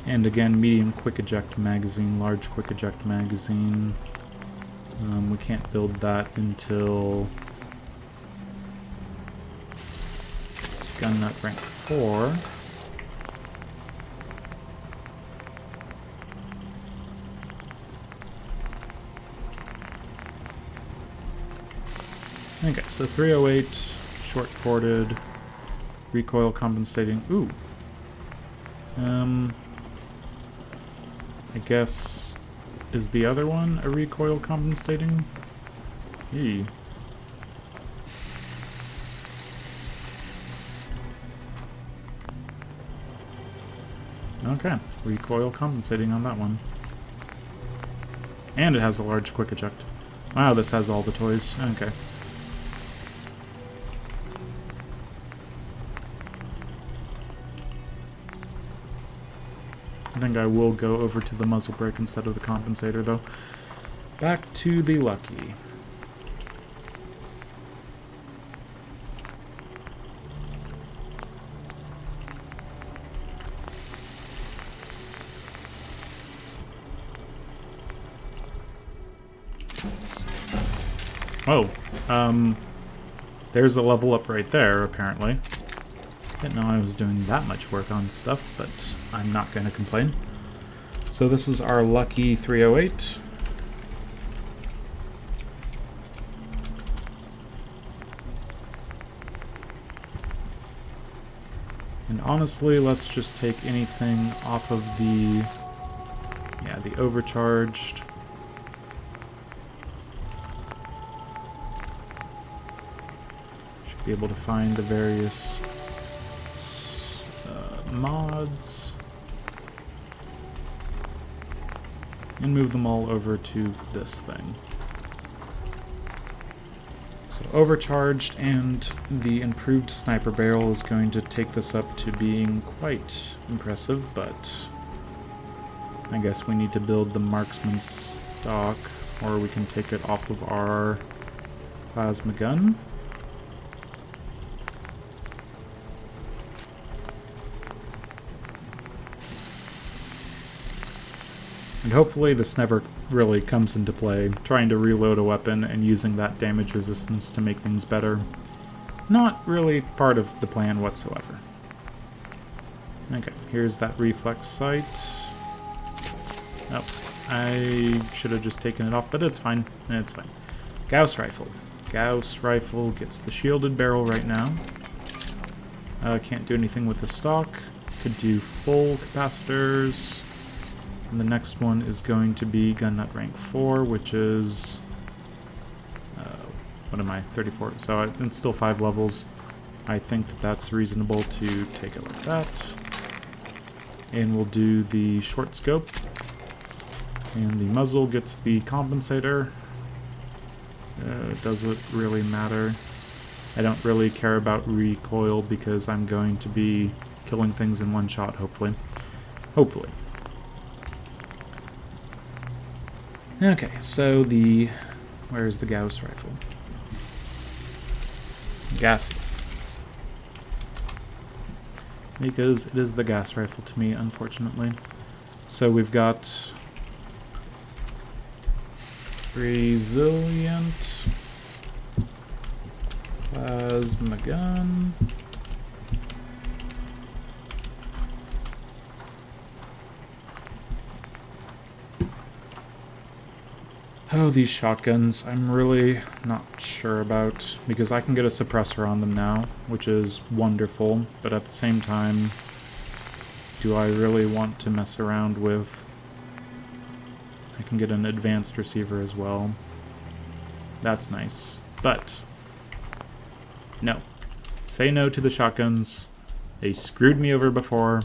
Speaker 1: And again, medium quick eject magazine, large quick eject magazine. We can't build that until gun nut rank 4. Okay, so 308, short ported, recoil compensating. Ooh. I guess, is the other one a recoil compensating? Eee. Okay, recoil compensating on that one. And it has a large quick eject. Wow, this has all the toys. Okay. I think I will go over to the muzzle brake instead of the compensator, though. Back to the Lucky. Oh, there's a level up right there, apparently. Didn't know I was doing that much work on stuff, but I'm not going to complain. So this is our Lucky 308. And honestly, let's just take anything off of the, yeah, the overcharged. Should be able to find the various mods and move them all over to this thing. overcharged, and the improved sniper barrel is going to take this up to being quite impressive, but I guess we need to build the marksman stock, or we can take it off of our plasma gun. And hopefully this never really comes into play, trying to reload a weapon and using that damage resistance to make things better. Not really part of the plan whatsoever. Okay, here's that reflex sight. Oh, I should have just taken it off, but it's fine. It's fine. Gauss rifle. Gauss rifle gets the shielded barrel right now. Can't do anything with the stock. Could do full capacitors. And the next one is going to be gun nut rank 4, which is, what am I, 34. So it's still 5 levels. I think that that's reasonable to take it like that. And we'll do the short scope. And the muzzle gets the compensator. Does it really matter? I don't really care about recoil because I'm going to be killing things in one shot, hopefully. Hopefully. Okay, so where's the Gauss rifle? Gassy. Because it is the gas rifle to me, unfortunately. So we've got resilient plasma gun. Oh, these shotguns, I'm really not sure about, because I can get a suppressor on them now, which is wonderful, but at the same time, do I really want to mess around with... I can get an advanced receiver as well. That's nice, but no. Say no to the shotguns. They screwed me over before.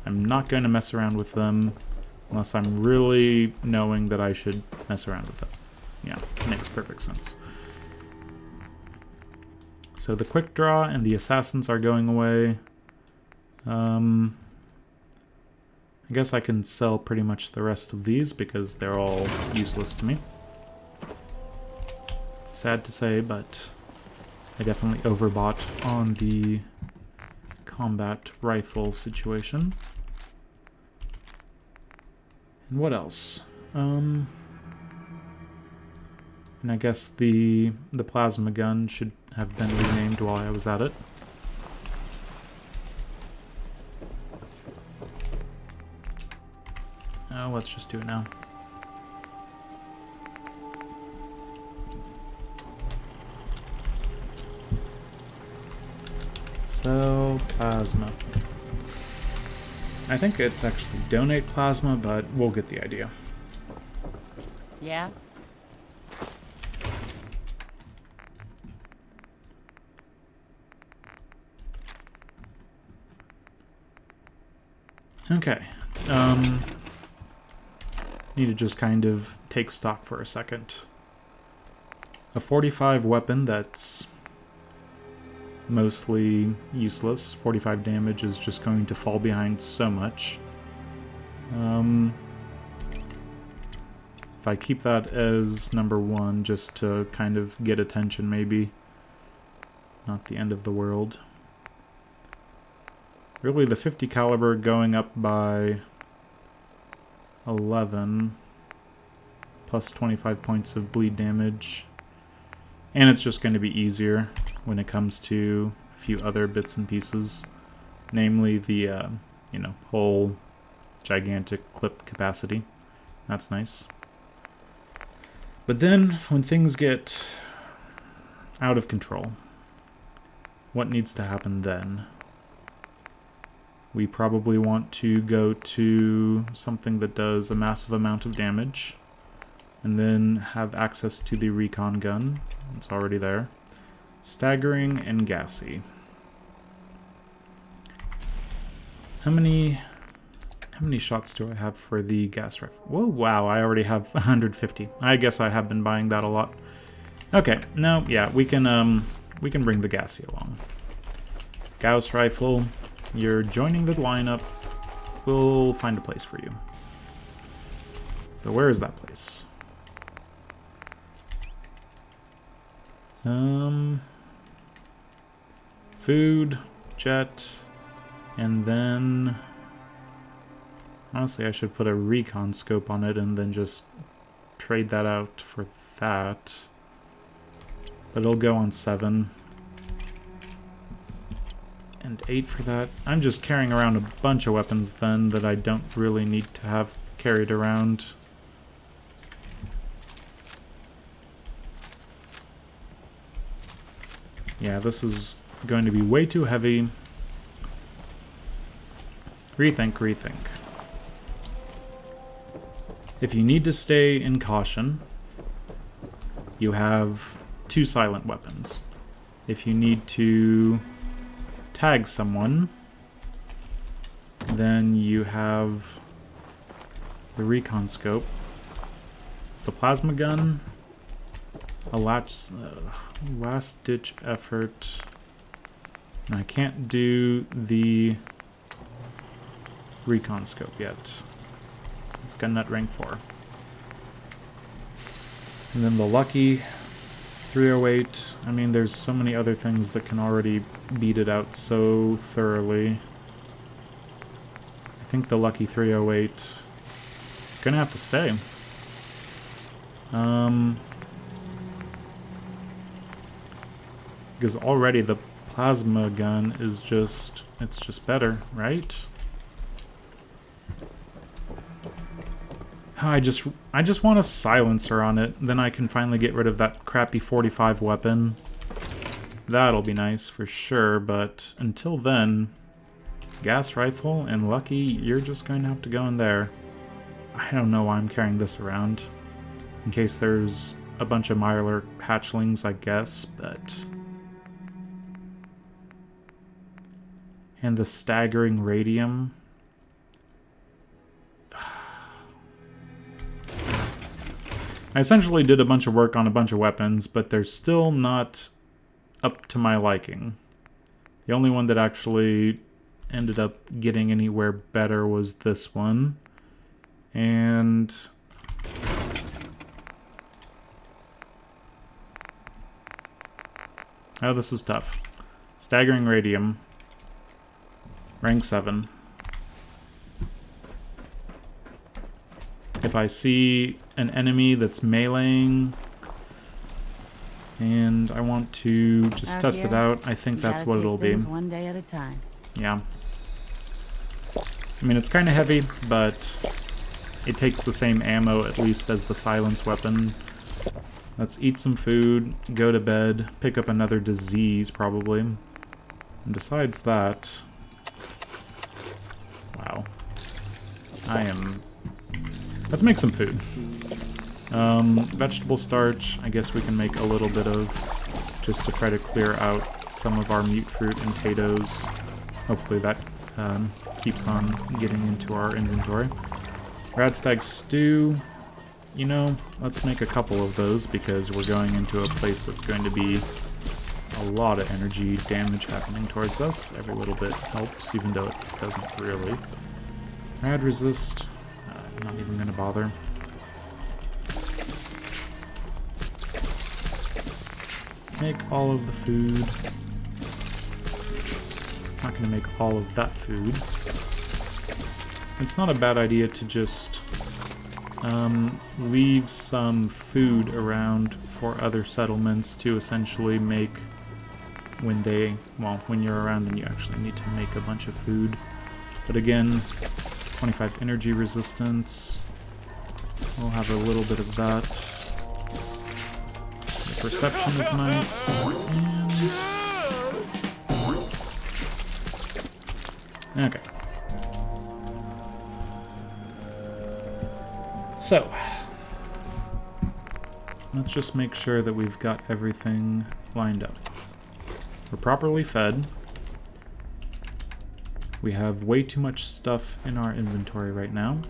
Speaker 1: I'm not going to mess around with them. Unless I'm really knowing that I should mess around with it. Yeah, makes perfect sense. So the quick draw and the assassins are going away. I guess I can sell pretty much the rest of these because they're all useless to me. Sad to say, but I definitely overbought on the combat rifle situation. And what else? And I guess the plasma gun should have been renamed while I was at it. Oh, let's just do it now. So, plasma. I think it's actually donate plasma, but we'll get the idea.
Speaker 14: Yeah?
Speaker 1: Okay. Need to just kind of take stock for a second. A 45 weapon that's mostly useless. 45 damage is just going to fall behind so much. If I keep that as number 1 just to kind of get attention, maybe. Not the end of the world. Really, the 50 caliber going up by 11 plus 25 points of bleed damage. And it's just going to be easier when it comes to a few other bits and pieces, namely the, whole gigantic clip capacity. That's nice. But then, when things get out of control, what needs to happen then? We probably want to go to something that does a massive amount of damage, and then have access to the recon gun. It's already there. Staggering and gassy. How many shots do I have for the gas rifle? Whoa, wow, I already have 150. I guess I have been buying that a lot. Okay, no, yeah, we can bring the Gassy along. Gauss rifle, you're joining the lineup. We'll find a place for you. But where is that place? Food, jet, and then... Honestly, I should put a recon scope on it and then just trade that out for that. But it'll go on 7. And 8 for that. I'm just carrying around a bunch of weapons then that I don't really need to have carried around. Yeah, this is going to be way too heavy. Rethink, rethink. If you need to stay in caution, you have 2 silent weapons. If you need to tag someone, then you have the recon scope. It's the plasma gun, a last ditch effort. And I can't do the recon scope yet. It's gun nut rank 4. And then the lucky 308. I mean, there's so many other things that can already beat it out so thoroughly. I think the lucky 308 is gonna have to stay. Because already the plasma gun is just, it's just better, right? I just want a silencer on it, then I can finally get rid of that crappy 45 weapon. That'll be nice for sure, but until then, gas rifle and lucky, you're just going to have to go in there. I don't know why I'm carrying this around. In case there's a bunch of Mylar hatchlings, I guess, but... And the staggering radium. I essentially did a bunch of work on a bunch of weapons, but they're still not up to my liking. The only one that actually ended up getting anywhere better was this one. And... oh, this is tough. Staggering radium. Rank 7. If I see an enemy that's meleeing and I want to just test it out, I think that's what it'll be.
Speaker 13: One day at a time.
Speaker 1: Yeah. I mean, it's kind of heavy, but it takes the same ammo at least as the silence weapon. Let's eat some food, go to bed, pick up another disease probably. And besides that... wow. Let's make some food. Vegetable starch, I guess we can make a little bit of, just to try to clear out some of our mute fruit and potatoes. Hopefully that keeps on getting into our inventory. Radstag stew, you know, let's make a couple of those because we're going into a place that's going to be a lot of energy damage happening towards us. Every little bit helps, even though it doesn't really. Rad resist, not even going to bother. Make all of the food. Not going to make all of that food. It's not a bad idea to just leave some food around for other settlements to essentially make when they, well, when you're around and you actually need to make a bunch of food. But again, 25 energy resistance. We'll have a little bit of that. The perception is nice. And... okay. So, let's just make sure that we've got everything lined up. We're properly fed. We have way too much stuff in our inventory right now.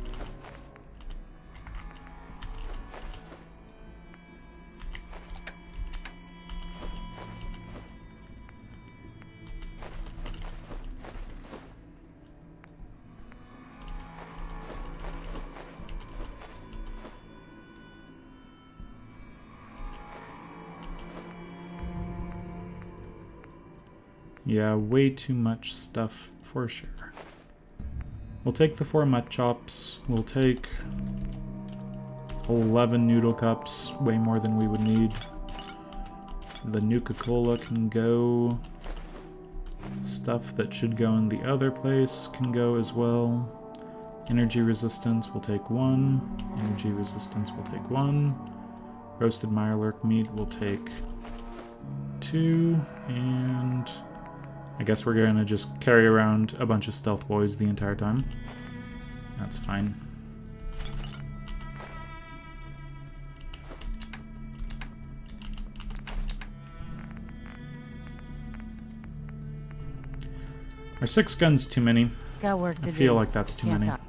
Speaker 1: Yeah, way too much stuff for sure. We'll take the 4 mut chops. We'll take 11 noodle cups, way more than we would need. The Nuka-Cola can go. Stuff that should go in the other place can go as well. Energy resistance will take 1. Energy resistance will take 1. Roasted Mirelurk meat will take 2. And I guess we're gonna just carry around a bunch of stealth boys the entire time. That's fine. Are 6 guns too many?
Speaker 13: Got work to do.
Speaker 1: I feel like that's too
Speaker 13: Can't
Speaker 1: many.
Speaker 13: talk.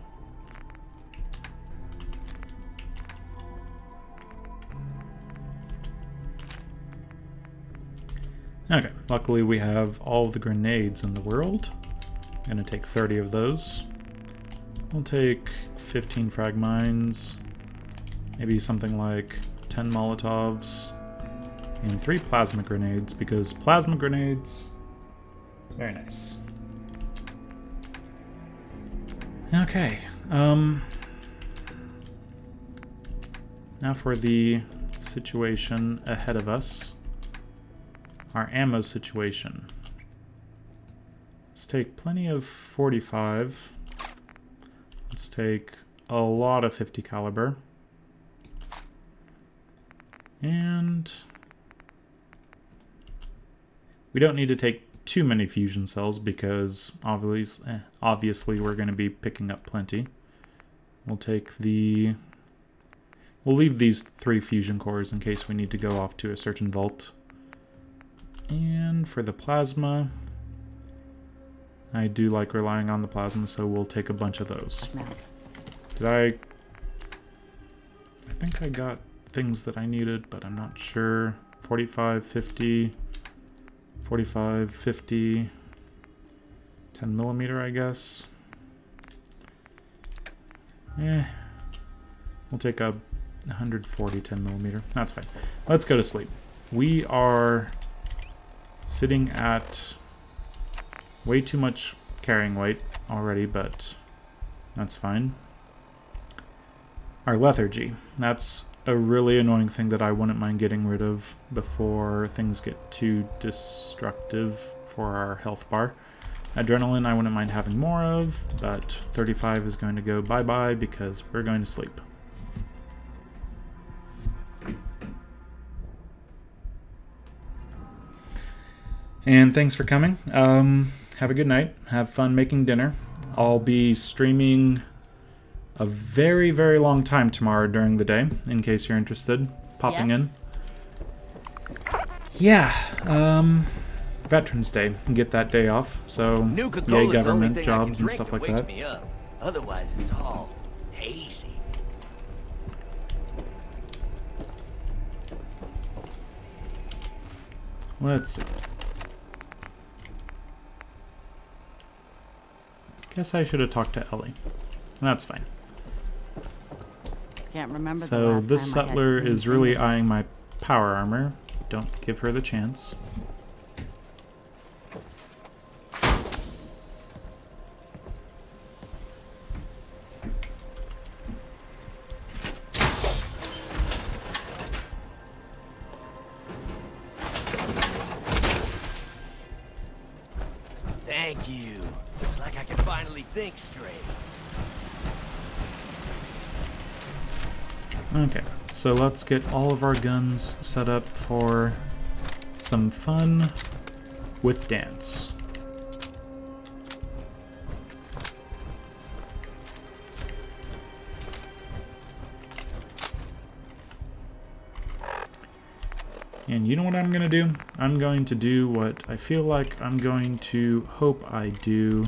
Speaker 1: Okay, luckily we have all the grenades in the world. I'm gonna take 30 of those. We'll take 15 frag mines, maybe something like 10 Molotovs, and 3 plasma grenades, because plasma grenades, very nice. Okay, now for the situation ahead of us. Our ammo situation. Let's take plenty of 45. Let's take a lot of 50 caliber. And we don't need to take too many fusion cells because obviously we're going to be picking up plenty. We'll leave these 3 fusion cores in case we need to go off to a certain vault. And for the plasma, I do like relying on the plasma, so we'll take a bunch of those. I think I got things that I needed, but I'm not sure. 45, 50, 45, 50, 10 millimeter, I guess. We'll take a 140 10 millimeter. That's fine. Let's go to sleep. We are sitting at way too much carrying weight already, but that's fine. Our lethargy. That's a really annoying thing that I wouldn't mind getting rid of before things get too destructive for our health bar. Adrenaline I wouldn't mind having more of, but 35 is going to go bye-bye because we're going to sleep. And thanks for coming. Have a good night. Have fun making dinner. I'll be streaming a very, very long time tomorrow during the day, in case you're interested. Popping in. Yeah, Veterans Day. Get that day off. So, yay government jobs and stuff like that.
Speaker 8: Me up. Otherwise, it's all hazy.
Speaker 1: Let's see. Guess I should have talked to Ellie. That's fine.
Speaker 14: Can't remember
Speaker 1: So
Speaker 14: the last
Speaker 1: this
Speaker 14: time I had
Speaker 1: settler
Speaker 14: clean
Speaker 1: is really
Speaker 14: fingernails.
Speaker 1: eyeing my power armor. Don't give her the chance.
Speaker 8: Thank you. Looks like I can finally think straight.
Speaker 1: Okay, so let's get all of our guns set up for some fun with Danse. And you know what I'm going to do? I'm going to do what I feel like I'm going to hope I do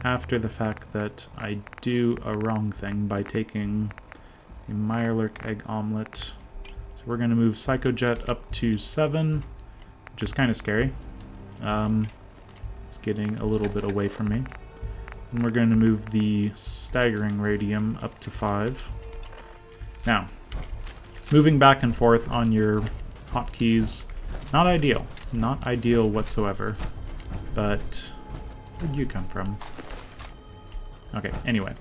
Speaker 1: after the fact that I do a wrong thing by taking a Mirelurk egg omelet. So we're going to move ArcJet up to 7, which is kind of scary. It's getting a little bit away from me. And we're going to move the staggering radium up to 5. Now, moving back and forth on your hotkeys, not ideal. Not ideal whatsoever. but where'd you come from? Okay, anyway.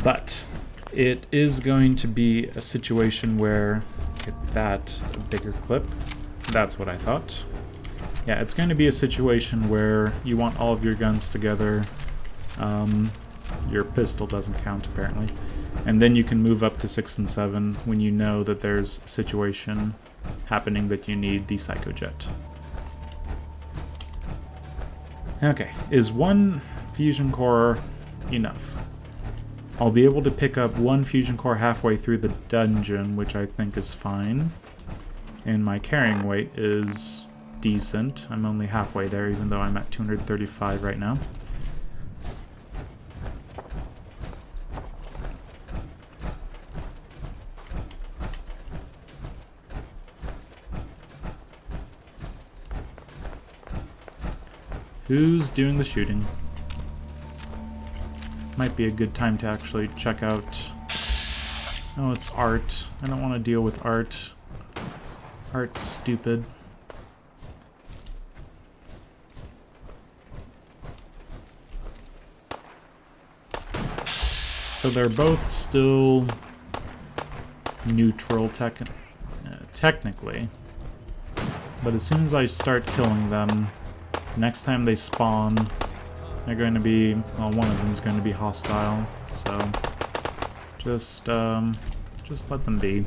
Speaker 1: But it is going to be a situation where, get that, a bigger clip. That's what I thought. Yeah, it's going to be a situation where you want all of your guns together. Your pistol doesn't count, apparently. And then you can move up to 6 and 7 when you know that there's a situation happening that you need the ArcJet. Okay, is one fusion core enough? I'll be able to pick up one fusion core halfway through the dungeon, which I think is fine. And my carrying weight is decent. I'm only halfway there, even though I'm at 235 right now. Who's doing the shooting? Might be a good time to actually check out... Oh, it's Art. I don't want to deal with Art. Art's stupid. So they're both still neutral technically. But as soon as I start killing them, next time they spawn, they're going to be, well, one of them is going to be hostile, so just let them be.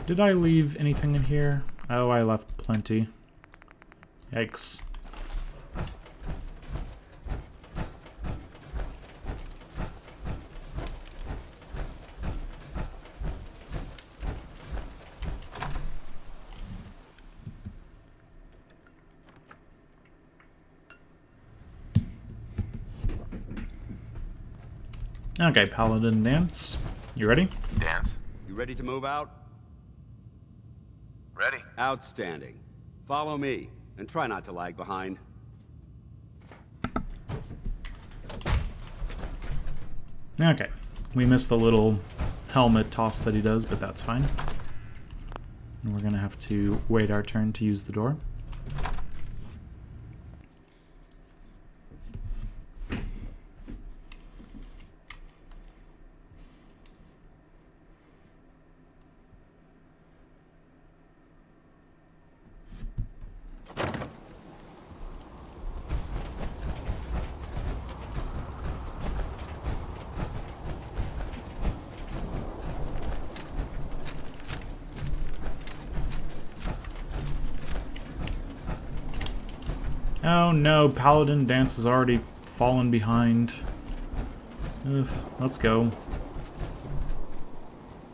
Speaker 1: Did I leave anything in here? Oh, I left plenty. Yikes. Okay, Paladin, Danse. You ready?
Speaker 2: Danse.
Speaker 16: You ready to move out?
Speaker 2: Ready.
Speaker 16: Outstanding. Follow me, and try not to lag behind.
Speaker 1: Okay. We missed the little helmet toss that he does, but that's fine. And we're gonna have to wait our turn to use the door. Oh no, Paladin Danse has already fallen behind. Ugh, let's go.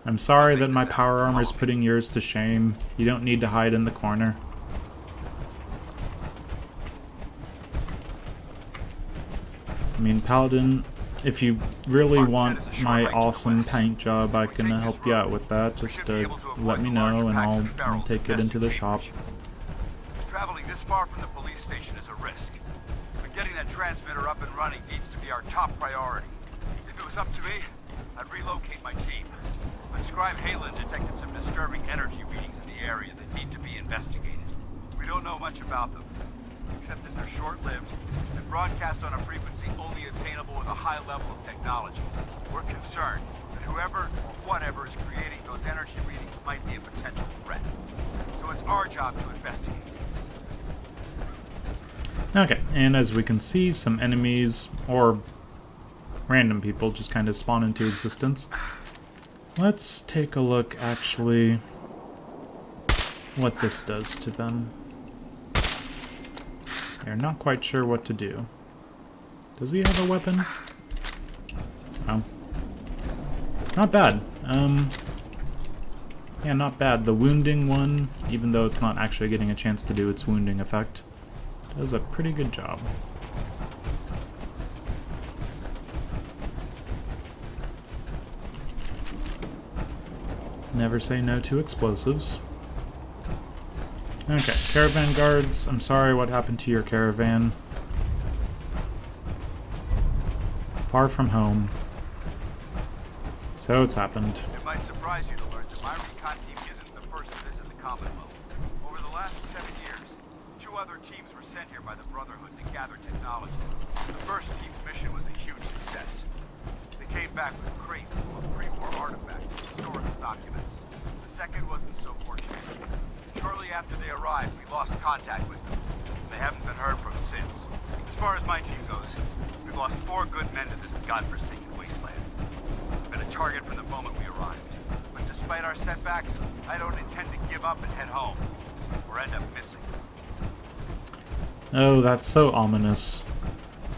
Speaker 1: I'm sorry that my power armor is putting yours to shame. You don't need to hide in the corner. I mean, Paladin, if you really want my awesome paint job, I can help you out with that. Just let me know and I'll take it into the shop.
Speaker 17: Traveling this far from the police station is a risk. But getting that transmitter up and running needs to be our top priority. If it was up to me, I'd relocate my team. But Scribe Halen detected some disturbing energy readings in the area that need to be investigated. We don't know much about them, except that they're short-lived and broadcast on a frequency only attainable with a high level of technology. We're concerned that whoever or whatever is creating those energy readings might be a potential threat. So it's our job to investigate.
Speaker 1: Okay, and as we can see, some enemies, or random people, just kind of spawn into existence. Let's take a look, actually, what this does to them. They're not quite sure what to do. Does he have a weapon? Oh. Not bad. Yeah, not bad. The wounding one, even though it's not actually getting a chance to do its wounding effect, does a pretty good job. Never say no to explosives. Okay, caravan guards, I'm sorry what happened to your caravan. Far from home. So it's happened.
Speaker 17: It might surprise you to learn that my recon team isn't the first to visit the Commonwealth. Over the last 7 years, 2 other teams were sent here by the Brotherhood to gather technology. The first team's mission was a huge success. They came back with crates full of pre-war artifacts and historical documents. The second wasn't so fortunate. Shortly after they arrived, we lost contact with them. They haven't been heard from since. As far as my team goes, we've lost 4 good men to this godforsaken wasteland. Been a target from the moment we arrived. But despite our setbacks, I don't intend to give up and head home, or end up missing.
Speaker 1: Oh, that's so ominous.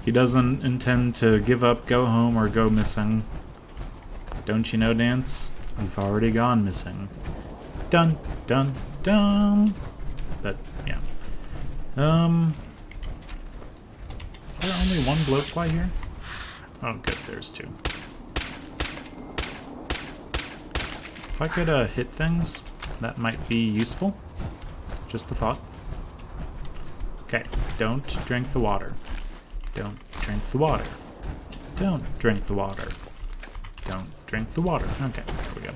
Speaker 1: He doesn't intend to give up, go home, or go missing. Don't you know, Danse? You've already gone missing. Dun, dun, dun. But, yeah. Is there only one blowfly here? Oh, good, there's 2. If I could hit things, that might be useful. Just a thought. Okay, don't drink the water. Don't drink the water. Don't drink the water. Don't drink the water. Okay, there we go.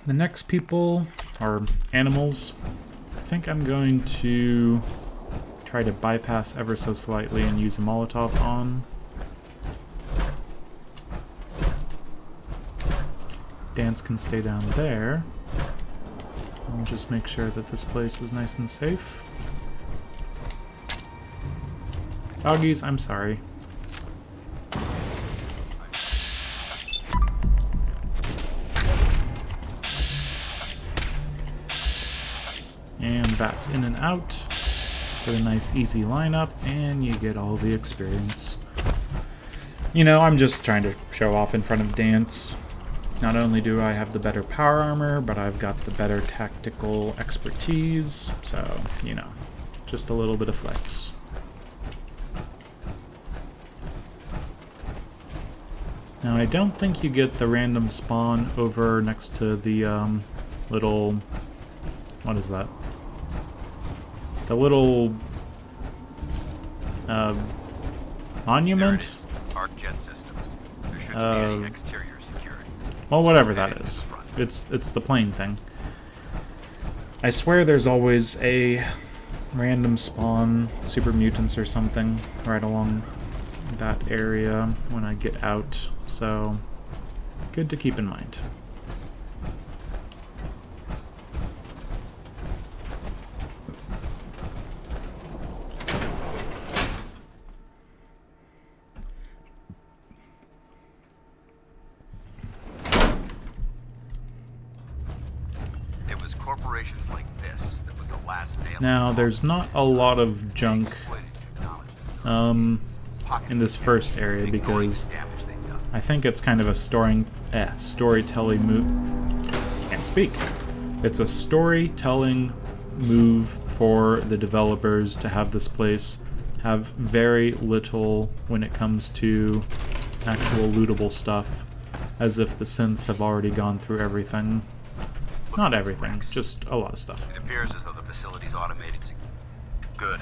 Speaker 1: The next people are animals. I think I'm going to try to bypass ever so slightly and use a Molotov on. Danse can stay down there. I'll just make sure that this place is nice and safe. Doggies, I'm sorry. And that's in and out for a nice easy lineup, and you get all the experience. You know, I'm just trying to show off in front of Danse. Not only do I have the better power armor, but I've got the better tactical expertise, so, you know, just a little bit of flex. Now, I don't think you get the random spawn over next to the little... what is that? The little... monument?
Speaker 17: ArcJet systems. There shouldn't be any exterior security.
Speaker 1: Well, whatever that is. It's the plane thing. I swear there's always a random spawn, super mutants or something, right along that area when I get out, so good to keep in mind.
Speaker 17: Corporations like this that were the last nail.
Speaker 1: Now, there's not a lot of junk in this first area because I think it's kind of a storytelling move. Can't speak. It's a storytelling move for the developers to have this place have very little when it comes to actual lootable stuff, as if the synths have already gone through everything. Not everything, just a lot of stuff.
Speaker 17: It appears as though the facility's automated. Good.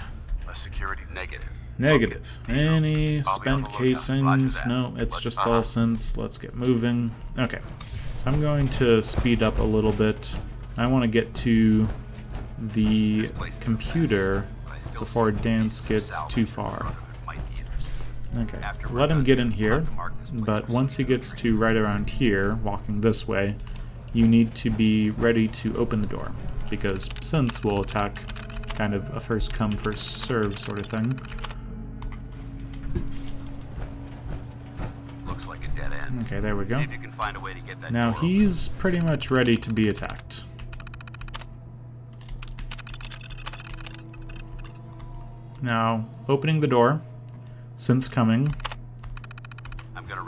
Speaker 17: A security negative.
Speaker 1: Negative. Any spent casings? No, it's just all synths. Let's get moving. Okay. So I'm going to speed up a little bit. I want to get to the computer before Danse gets too far. Okay. Let him get in here, but once he gets to right around here, walking this way, you need to be ready to open the door, because synths will attack kind of a first come, first serve sort of thing.
Speaker 17: Looks like a dead end.
Speaker 1: Okay, there we go.
Speaker 17: See if you can find a way to get that
Speaker 1: now
Speaker 17: door
Speaker 1: he's pretty much ready to be attacked. Now, opening the door, synths coming,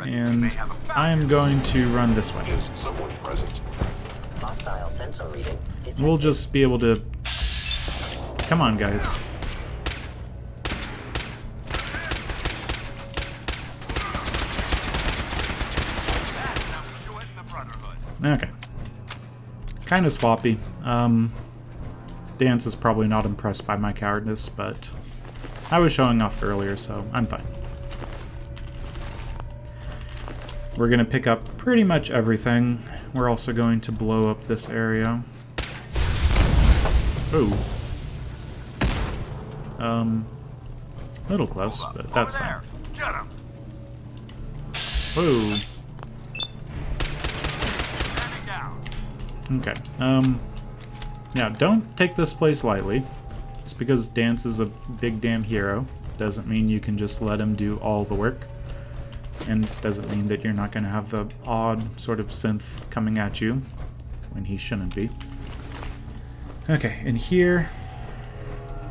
Speaker 1: and I am going to run this way.
Speaker 18: Is someone present? Hostile sensor reading.
Speaker 1: We'll just be able to... Come on, guys. Okay. Kind of sloppy. Danse is probably not impressed by my cowardness, but I was showing off earlier, so I'm fine. We're going to pick up pretty much everything. We're also going to blow up this area. Ooh. Little close, but that's fine.
Speaker 17: Get him.
Speaker 1: Whoa. Okay. Yeah, don't take this place lightly. Just because Danse is a big damn hero doesn't mean you can just let him do all the work. And doesn't mean that you're not going to have the odd sort of synth coming at you when he shouldn't be. Okay, and here...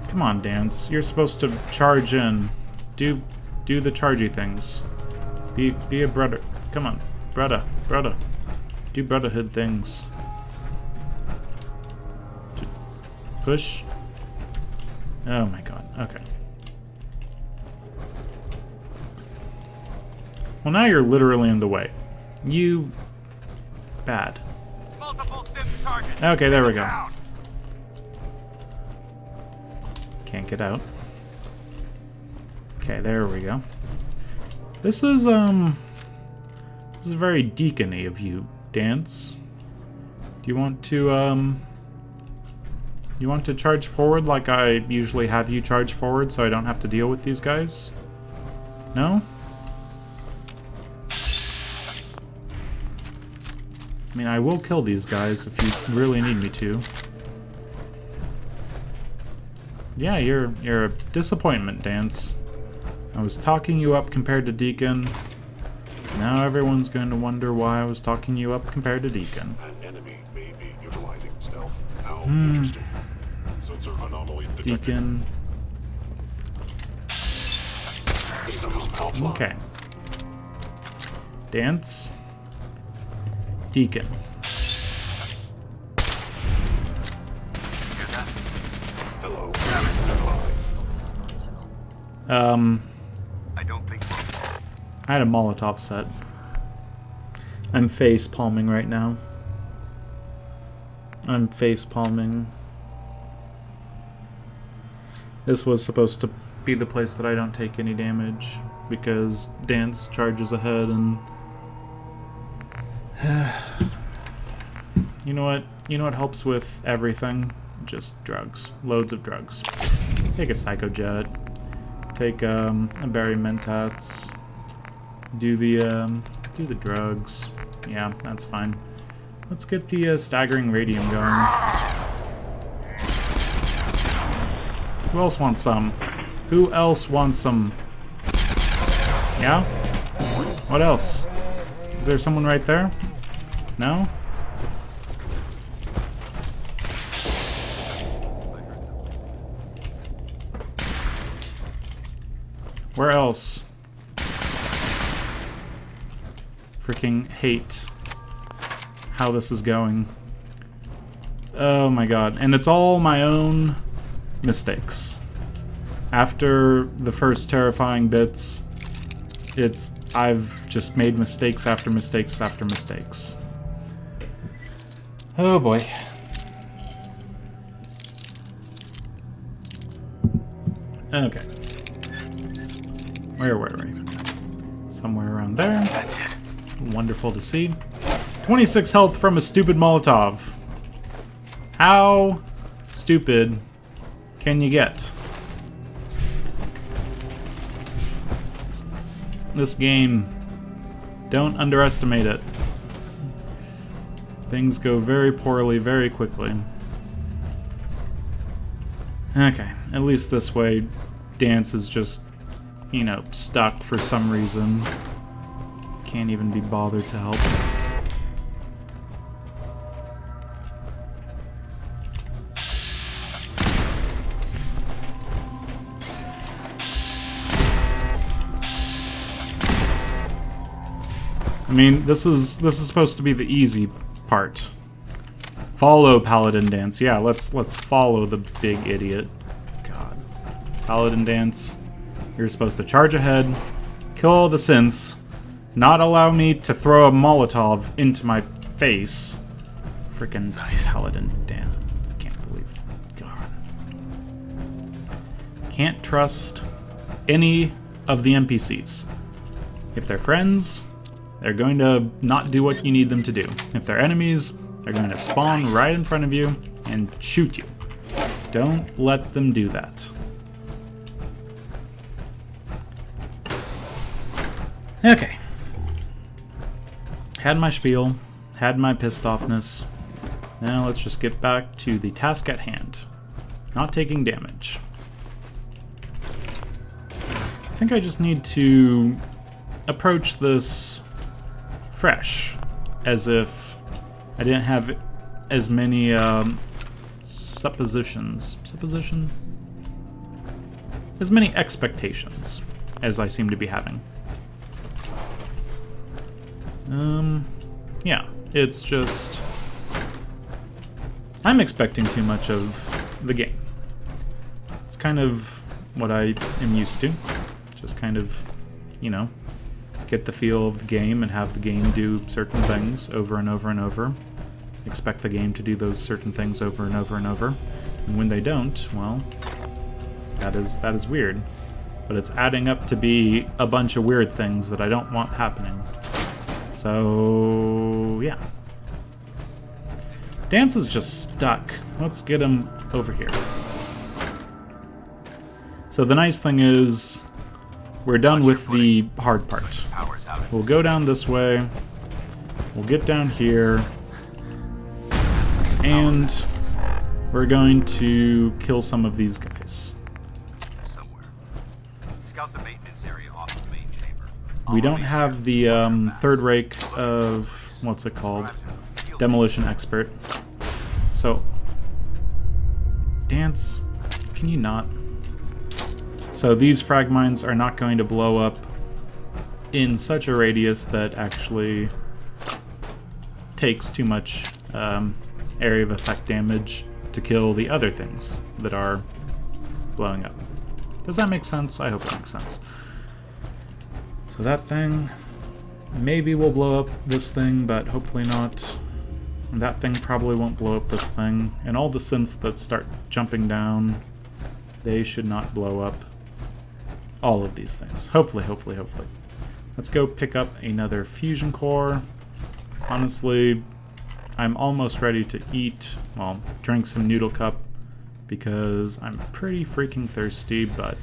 Speaker 1: Come on, Danse. You're supposed to charge in. Do the chargy things. Be a brother. Come on. Brother. Do Brotherhood things. Push. Oh my god. Okay. Well, now you're literally in the way. You... bad. Okay, there we go. Can't get out. Okay, there we go. This is very Deacon-y of you, Danse. Do you want to, you want to charge forward like I usually have you charge forward so I don't have to deal with these guys? No? I mean, I will kill these guys if you really need me to. Yeah, you're a disappointment, Danse. I was talking you up compared to Deacon. Now everyone's going to wonder why I was talking you up compared to Deacon.
Speaker 19: An enemy may be utilizing stealth. How interesting. Sensor anomaly detected.
Speaker 1: Deacon. Okay. Danse. Deacon.
Speaker 19: Hello.
Speaker 17: I don't think
Speaker 1: I had a Molotov set. I'm face palming right now. I'm face palming. This was supposed to be the place that I don't take any damage because Danse charges ahead and you know what? You know what helps with everything? Just drugs. Loads of drugs. Take a ArcJet. Take a berry mentats. Do the drugs. Yeah, that's fine. Let's get the staggering radium going. Who else wants some? Who else wants some? Yeah? What else? Is there someone right there? No? Where else? Freaking hate how this is going. Oh my god. And it's all my own mistakes. After the first terrifying bits, I've just made mistakes after mistakes after mistakes. Oh boy. Okay. Where were we? Somewhere around there.
Speaker 17: That's it.
Speaker 1: Wonderful to see. 26 health from a stupid Molotov. How stupid can you get? This game, don't underestimate it. Things go very poorly very quickly. Okay, at least this way, Danse is just, you know, stuck for some reason. Can't even be bothered to help. I mean, this is supposed to be the easy part. Follow Paladin Danse. Yeah, let's follow the big idiot. God. Paladin Danse. You're supposed to charge ahead, kill the synths, not allow me to throw a Molotov into my face. Freaking nice. Paladin Danse. I can't believe it. God. Can't trust any of the NPCs. If they're friends, They're going to not do what you need them to do. If they're enemies, they're going to spawn right in front of you and shoot you. Don't let them do that. Okay. Had my spiel, had my pissed offness. Now let's just get back to the task at hand. Not taking damage. I think I just need to approach this fresh, as if I didn't have as many suppositions. Supposition? As many expectations as I seem to be having. Yeah, it's just... I'm expecting too much of the game. It's kind of what I am used to. Just kind of, you know, get the feel of the game and have the game do certain things over and over and over. Expect the game to do those certain things over and over and over. And when they don't, well, that is weird. But it's adding up to be a bunch of weird things that I don't want happening. So, yeah. Danse is just stuck. Let's get him over here. So the nice thing is, we're done with the hard part. We'll go down this way. We'll get down here. And we're going to kill some of these guys.
Speaker 17: Scout the maintenance area off the main chamber.
Speaker 1: We don't have the third rake of, what's it called? Demolition expert. So, Danse, can you not? So these frag mines are not going to blow up in such a radius that actually takes too much area of effect damage to kill the other things that are blowing up. Does that make sense? I hope it makes sense. So that thing, maybe will blow up this thing, but hopefully not. And that thing probably won't blow up this thing. And all the synths that start jumping down, they should not blow up all of these things. Hopefully, hopefully, hopefully. Let's go pick up another fusion core. Honestly, I'm almost ready to eat, well, drink some noodle cup, because I'm pretty freaking thirsty, but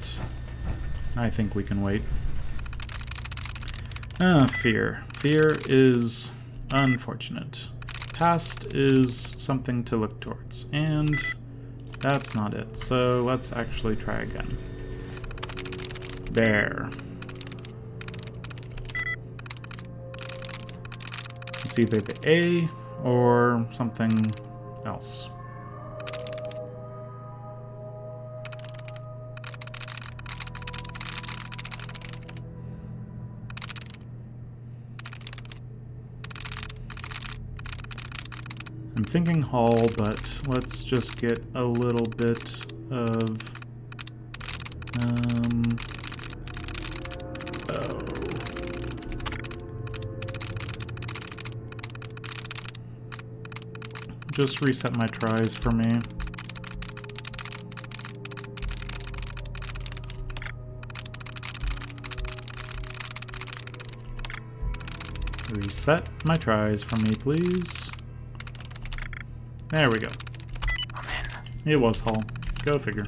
Speaker 1: I think we can wait. Fear. Fear is unfortunate. Past is something to look towards, and that's not it. So let's actually try again. There. It's either the A or something else. I'm thinking Hall, but let's just get a little bit of just reset my tries for me. Reset my tries for me, please. There we go.
Speaker 17: I'm in.
Speaker 1: It was Hall. Go figure.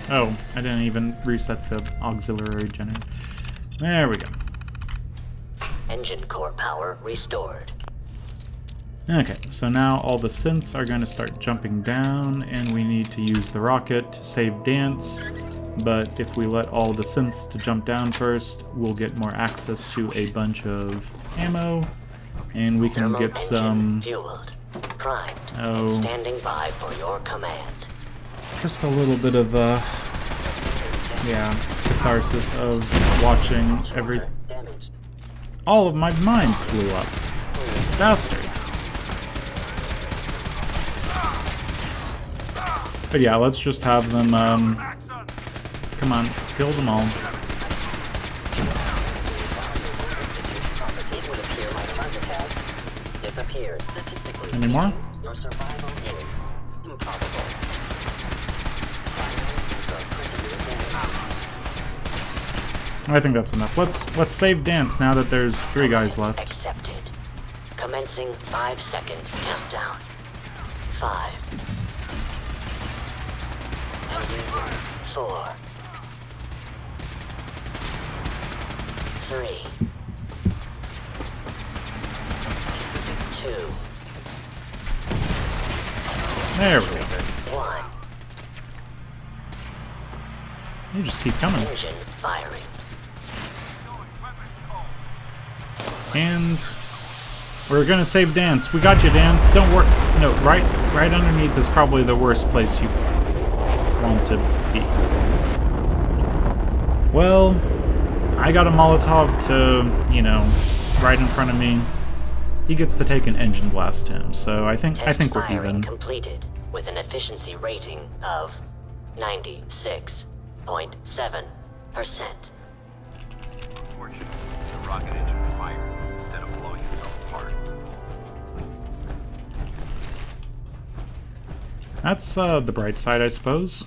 Speaker 1: Oh, I didn't even reset the auxiliary generator. There we go.
Speaker 18: Engine core power restored.
Speaker 1: Okay, so now all the synths are going to start jumping down, and we need to use the rocket to save Danse. But if we let all the synths to jump down first, we'll get more access to a bunch of ammo, and we can get some...
Speaker 18: Fueled, primed, and standing by for your command.
Speaker 1: Just a little bit of, yeah, catharsis of watching every... All of my mines blew up. Bastard. But yeah, let's just have them, come on, kill them all. Any more?
Speaker 18: Your survival is improbable.
Speaker 1: I think that's enough. Let's save Danse now that there's 3 guys left.
Speaker 18: Accepted. Commencing 5-second countdown. 5. 4. 3. 2.
Speaker 1: There we go.
Speaker 18: 1.
Speaker 1: You just keep coming.
Speaker 18: Engine firing.
Speaker 1: And we're gonna save Danse. We got you, Danse. Don't worry. No, right underneath is probably the worst place you want to be. Well, I got a Molotov to, you know, right in front of me. He gets to take an engine blast him, so I think we're even.
Speaker 18: Completed with an efficiency rating of 96.7%.
Speaker 17: Unfortunately, the rocket engine fired instead of blowing itself apart.
Speaker 1: That's the bright side, I suppose.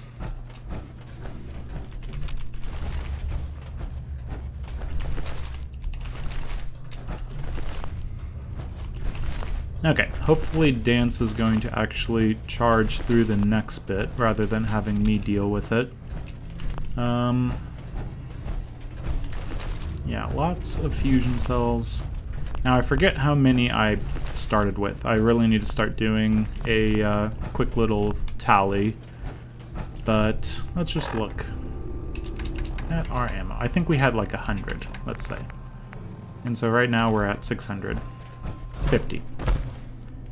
Speaker 1: Okay, hopefully Danse is going to actually charge through the next bit rather than having me deal with it. Yeah, lots of fusion cells. Now I forget how many I started with. I really need to start doing a quick little tally. But let's just look at our ammo. I think we had like 100, let's say. And so right now we're at 650.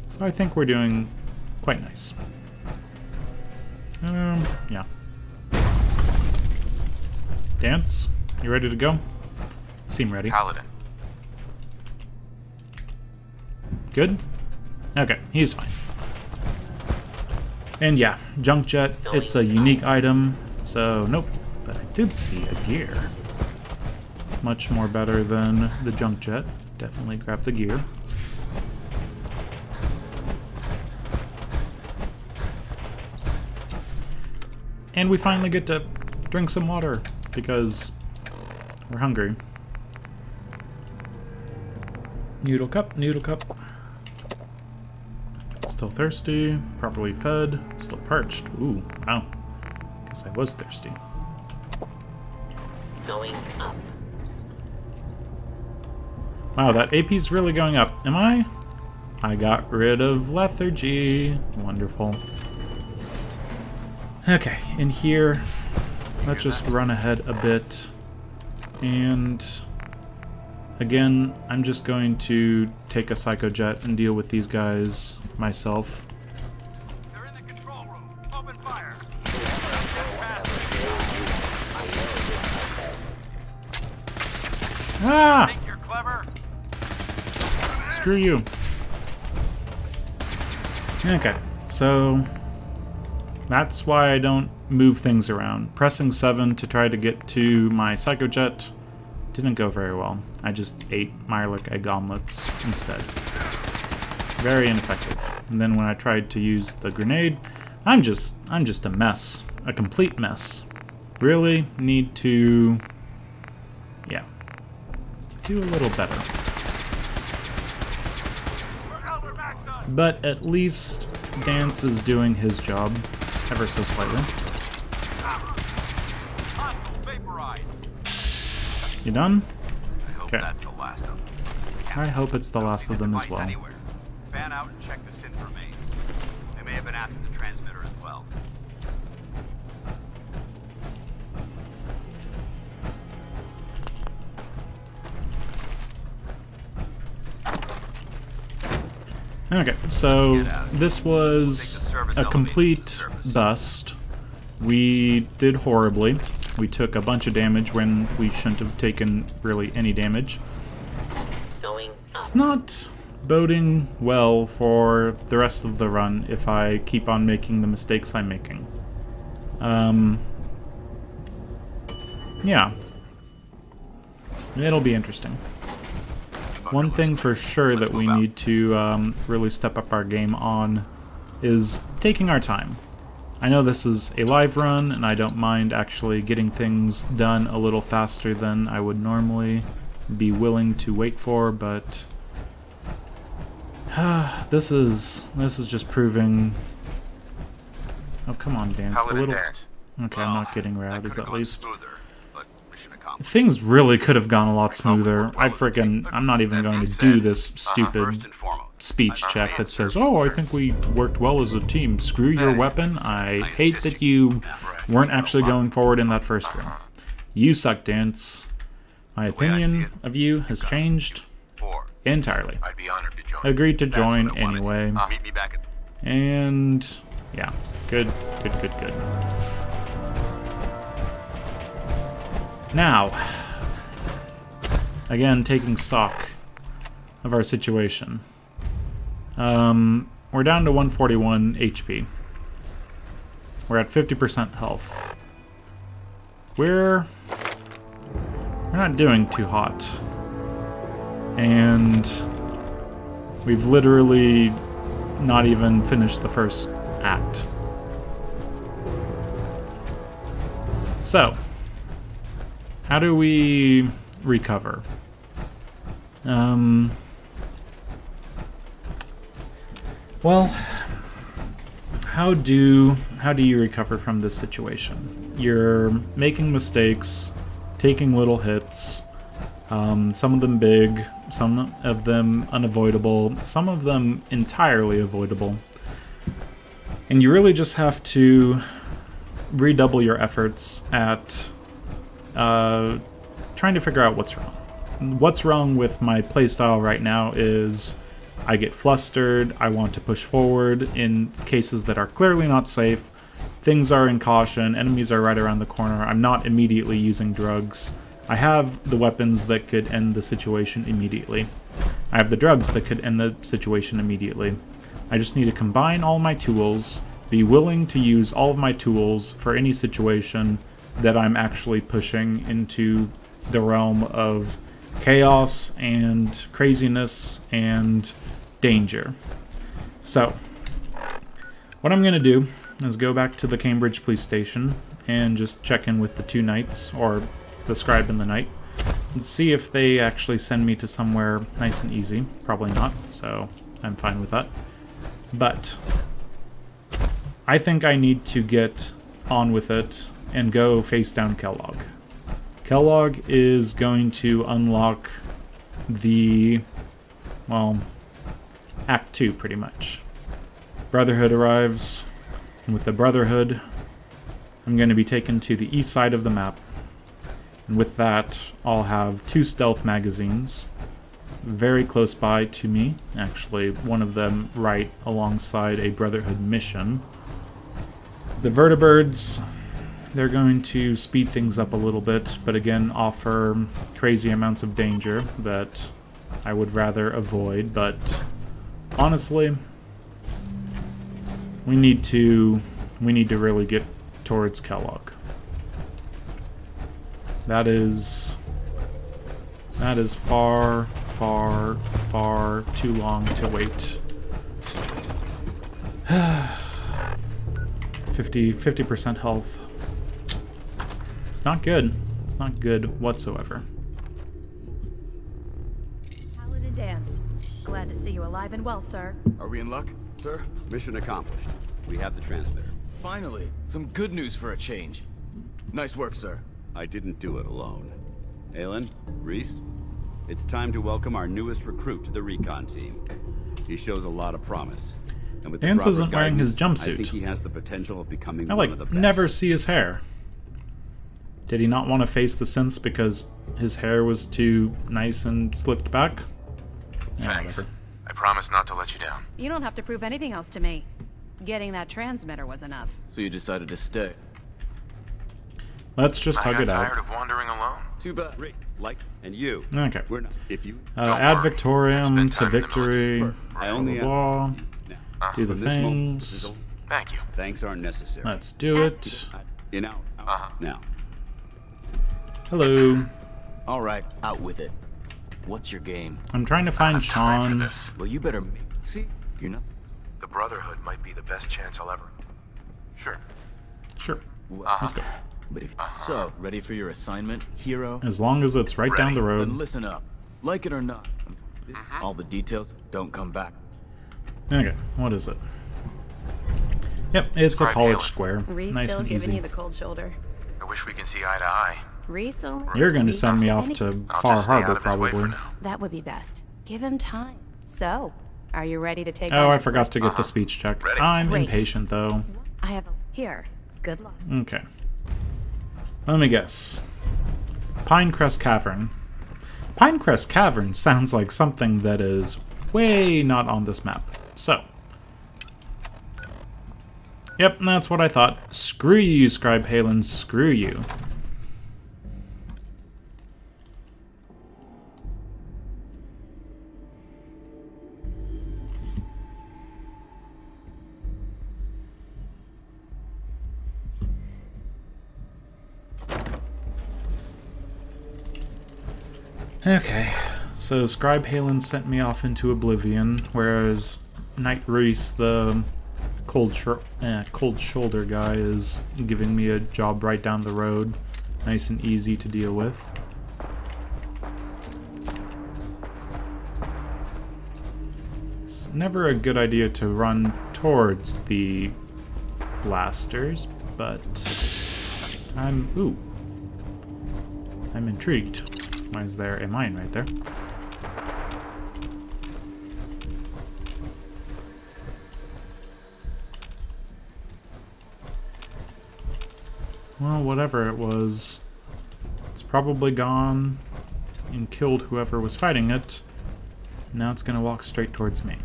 Speaker 1: So I think we're doing quite nice. Yeah. Danse, you ready to go? Seem ready.
Speaker 2: Paladin.
Speaker 1: Good? Okay, he's fine. And yeah, junk jet, it's a unique item, so nope. But I did see a gear. Much more better than the junk jet. Definitely grab the gear. And we finally get to drink some water, because we're hungry. Noodle cup, noodle cup. Still thirsty, properly fed, still parched. Ooh, wow. Guess I was thirsty.
Speaker 18: Going up.
Speaker 1: Wow, that AP's really going up. Am I? I got rid of lethargy. Wonderful. Okay, in here, let's just run ahead a bit. And again, I'm just going to take a psychojet and deal with these guys myself.
Speaker 17: They're in the control room. Open fire.
Speaker 1: Ah!
Speaker 17: Think you're clever?
Speaker 1: Screw you. Okay, so that's why I don't move things around. Pressing 7 to try to get to my psychojet didn't go very well. I just ate Mirelic egg omelets instead. Very ineffective. And then when I tried to use the grenade, I'm just a mess. A complete mess. Really need to, yeah, do a little better. But at least Danse is doing his job ever so slightly. You done?
Speaker 17: I hope that's the last of them.
Speaker 1: I hope it's the last of them as well.
Speaker 17: Anywhere. Fan out and check the synth remains. They may have been after the transmitter as well.
Speaker 1: Okay, so this was a complete bust. We did horribly. We took a bunch of damage when we shouldn't have taken really any damage. It's not boding well for the rest of the run if I keep on making the mistakes I'm making. Yeah. It'll be interesting. One thing for sure that we need to really step up our game on is taking our time. I know this is a live run, and I don't mind actually getting things done a little faster than I would normally be willing to wait for, but this is just proving. Oh, come on, Danse.
Speaker 17: Paladin
Speaker 1: a little.
Speaker 17: Danse.
Speaker 1: Okay, I'm not getting rowdies at least.
Speaker 17: Smoother, but mission accomplished.
Speaker 1: Things really could have gone a lot smoother. I'm not even going to do this stupid speech check that says, "Oh, I think we worked well as a team. Screw your weapon. I hate that you weren't actually going forward in that first room. You suck, Danse. My opinion of you has changed entirely.
Speaker 17: I'd be honored to join.
Speaker 1: Agreed to join anyway.
Speaker 17: Meet me back at...
Speaker 1: And yeah, good. Now, again, taking stock of our situation. We're down to 141 HP. We're at 50% health. We're not doing too hot. And we've literally not even finished the first act. So, how do we recover? Well, how do you recover from this situation? You're making mistakes, taking little hits, some of them big, some of them unavoidable, some of them entirely avoidable. And you really just have to redouble your efforts at trying to figure out what's wrong. What's wrong with my playstyle right now is I get flustered, I want to push forward in cases that are clearly not safe, things are in caution, enemies are right around the corner, I'm not immediately using drugs. I have the weapons that could end the situation immediately. I have the drugs that could end the situation immediately. I just need to combine all my tools, be willing to use all of my tools for any situation that I'm actually pushing into the realm of chaos and craziness and danger. So, what I'm going to do is go back to the Cambridge police station and just check in with the two knights, or the scribe and the knight, and see if they actually send me to somewhere nice and easy. Probably not, so I'm fine with that. But I think I need to get on with it and go face down Kellogg. Kellogg is going to unlock the, well, Act 2 pretty much. Brotherhood arrives, and with the Brotherhood, I'm going to be taken to the east side of the map. And with that, I'll have 2 stealth magazines very close by to me. Actually, one of them right alongside a Brotherhood mission. The vertibirds, they're going to speed things up a little bit, but again offer crazy amounts of danger that I would rather avoid. But honestly, we need to really get towards Kellogg. That is far, far, far too long to wait. 50% health. It's not good. It's not good whatsoever.
Speaker 3: Paladin Danse. Glad to see you alive and well, sir.
Speaker 16: Are we in luck, sir? Mission accomplished. We have the transmitter.
Speaker 8: Finally, some good news for a change. Nice work, sir.
Speaker 16: I didn't do it alone. Aelin, Reese, it's time to welcome our newest recruit to the recon team. He shows a lot of promise. And with
Speaker 1: Danse isn't wearing his jumpsuit.
Speaker 16: I think he has the potential of becoming
Speaker 1: I
Speaker 16: one of the best.
Speaker 1: never see his hair. Did he not want to face the synths because his hair was too nice and slicked back?
Speaker 2: Thanks.
Speaker 1: Whatever.
Speaker 2: I promise not to let you down.
Speaker 3: You don't have to prove anything else to me. Getting that transmitter was enough.
Speaker 8: So you decided to stay?
Speaker 1: Let's just hug it out.
Speaker 2: I got tired of wandering alone.
Speaker 8: Too bad.
Speaker 16: And you.
Speaker 1: Okay.
Speaker 16: We're not. If you
Speaker 1: add Victoriam to victory.
Speaker 16: I only
Speaker 1: blah, blah, do the things.
Speaker 2: Thank you.
Speaker 16: Thanks aren't necessary.
Speaker 1: Let's do it.
Speaker 16: Now.
Speaker 1: Hello.
Speaker 8: All right, out with it. What's your game?
Speaker 1: I'm trying to find Sean.
Speaker 8: Well, you better see. You're not.
Speaker 2: The Brotherhood might be the best chance I'll ever. Sure.
Speaker 1: Sure. Let's go.
Speaker 8: But if so, ready for your assignment, hero?
Speaker 1: As long as it's right down the road.
Speaker 8: Then listen up. Like it or not, all the details don't come back.
Speaker 1: Okay, what is it? Yep, it's a college square.
Speaker 3: Reese
Speaker 1: Nice
Speaker 3: still
Speaker 1: and
Speaker 3: giving
Speaker 1: easy.
Speaker 3: you the cold shoulder.
Speaker 2: I wish we can see eye to eye.
Speaker 3: Reese only...
Speaker 1: You're going to send me off to Far Harbor, probably.
Speaker 3: That would be best. Give him time. So, are you ready to take
Speaker 1: Oh,
Speaker 3: on
Speaker 1: I
Speaker 3: your
Speaker 1: forgot
Speaker 3: first-
Speaker 1: to get the speech check. I'm
Speaker 3: Great.
Speaker 1: impatient, though.
Speaker 3: I have a... Here. Good luck.
Speaker 1: Okay. Let me guess. Pinecrest Cavern. Pinecrest Cavern sounds like something that is way not on this map. So. Yep, that's what I thought. Screw you, Scribe Halen. Screw you. Okay, so Scribe Halen sent me off into oblivion, whereas Knight Reese, the cold shoulder guy, is giving me a job right down the road, nice and easy to deal with. It's never a good idea to run towards the blasters, but I'm intrigued. Why is there a mine right there? Well, whatever it was, it's probably gone and killed whoever was fighting it. Now it's gonna walk straight towards me.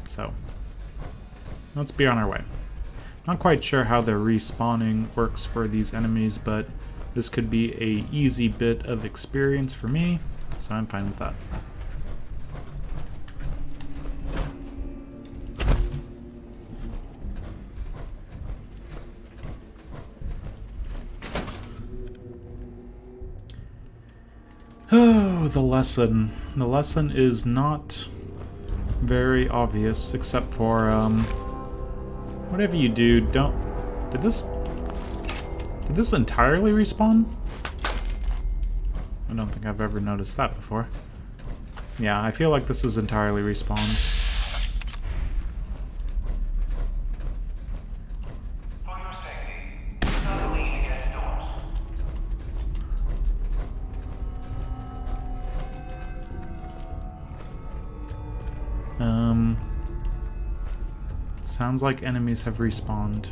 Speaker 1: So, let's be on our way. Not quite sure how the respawning works for these enemies, but this could be a easy bit of experience for me, so I'm fine with that. Oh, the lesson. The lesson is not very obvious, except for, whatever you do, don't... Did this entirely respawn? I don't think I've ever noticed that before. Yeah, I feel like this is entirely respawned. Sounds like enemies have respawned.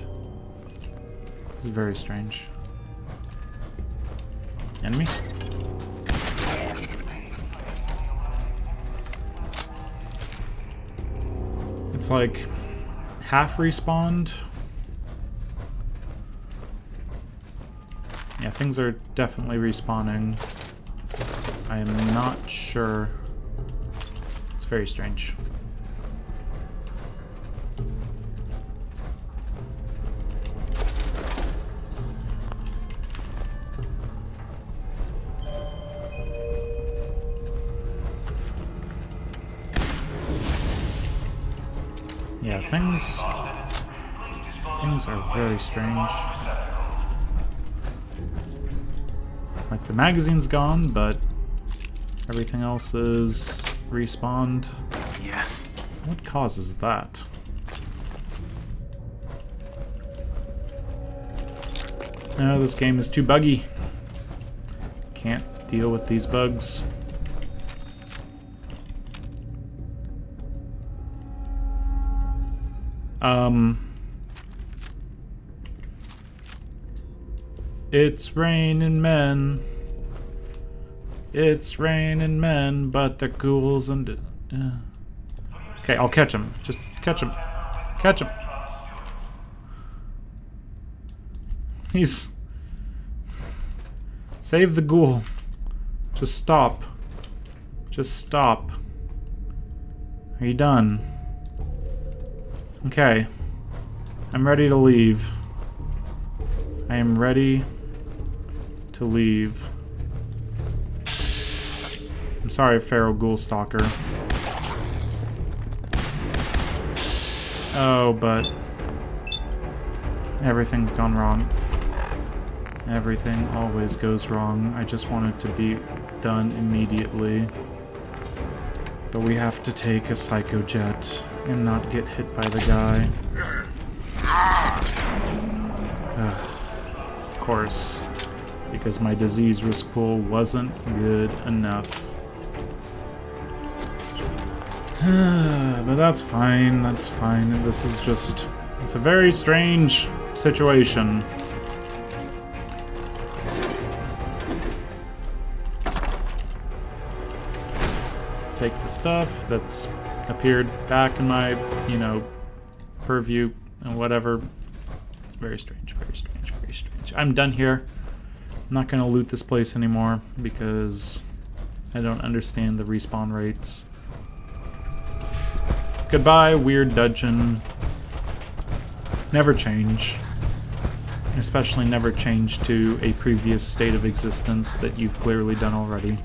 Speaker 1: This is very strange. Enemy? It's like half respawned. Yeah, things are definitely respawning. I am not sure. It's very strange. Yeah, things are very strange. Like, the magazine's gone, but everything else is respawned.
Speaker 2: Yes.
Speaker 1: What causes that? No, this game is too buggy. Can't deal with these bugs. It's raining men. It's raining men, but they're ghouls and... Okay, I'll catch him. Just catch him. Catch him. He's... Save the ghoul. Just stop. Just stop. Are you done? Okay. I'm ready to leave. I am ready to leave. I'm sorry, Feral Ghoul Stalker. Oh, but... Everything's gone wrong. Everything always goes wrong. I just want it to be done immediately. But we have to take a psycho jet and not get hit by the guy. Of course, because my disease risk pool wasn't good enough. But that's fine, that's fine. This is just... it's a very strange situation. Take the stuff that's appeared back in my, you know, purview and whatever. It's very strange, very strange, very strange. I'm done here. I'm not going to loot this place anymore because I don't understand the respawn rates. Goodbye, weird dungeon. Never change. Especially never change to a previous state of existence that you've clearly done already.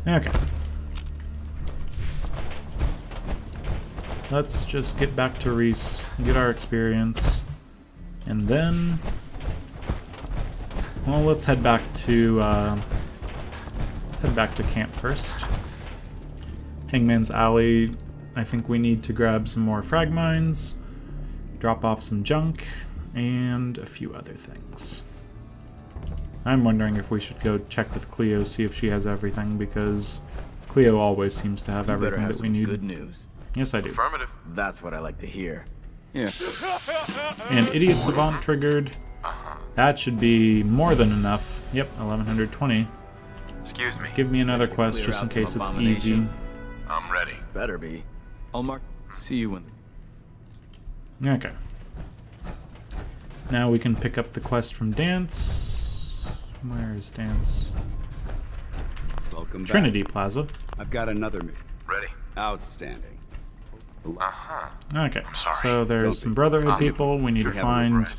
Speaker 1: Okay. Let's just get back to Reese, get our experience, and then... well, let's head back to camp first. Hangman's Alley, I think we need to grab some more frag mines, drop off some junk, and a few other things. I'm wondering if we should go check with Cleo, see if she has everything, because Cleo always seems to have everything that we need.
Speaker 8: Good news.
Speaker 1: Yes, I do.
Speaker 17: Affirmative.
Speaker 8: That's what I like to hear. Yeah.
Speaker 1: And Idiot Savant triggered. That should be more than enough. Yep, 1120.
Speaker 17: Excuse me.
Speaker 1: Give me another quest just in case it's easy.
Speaker 17: I'm ready.
Speaker 8: Better be. I'll mark. See you when.
Speaker 1: Okay. Now we can pick up the quest from Danse. Where is Danse?
Speaker 16: Welcome back.
Speaker 1: Trinity Plaza.
Speaker 16: I've got another
Speaker 17: Ready.
Speaker 16: Outstanding.
Speaker 1: Okay.
Speaker 17: I'm sorry.
Speaker 1: So there's some Brotherhood people. We need to find the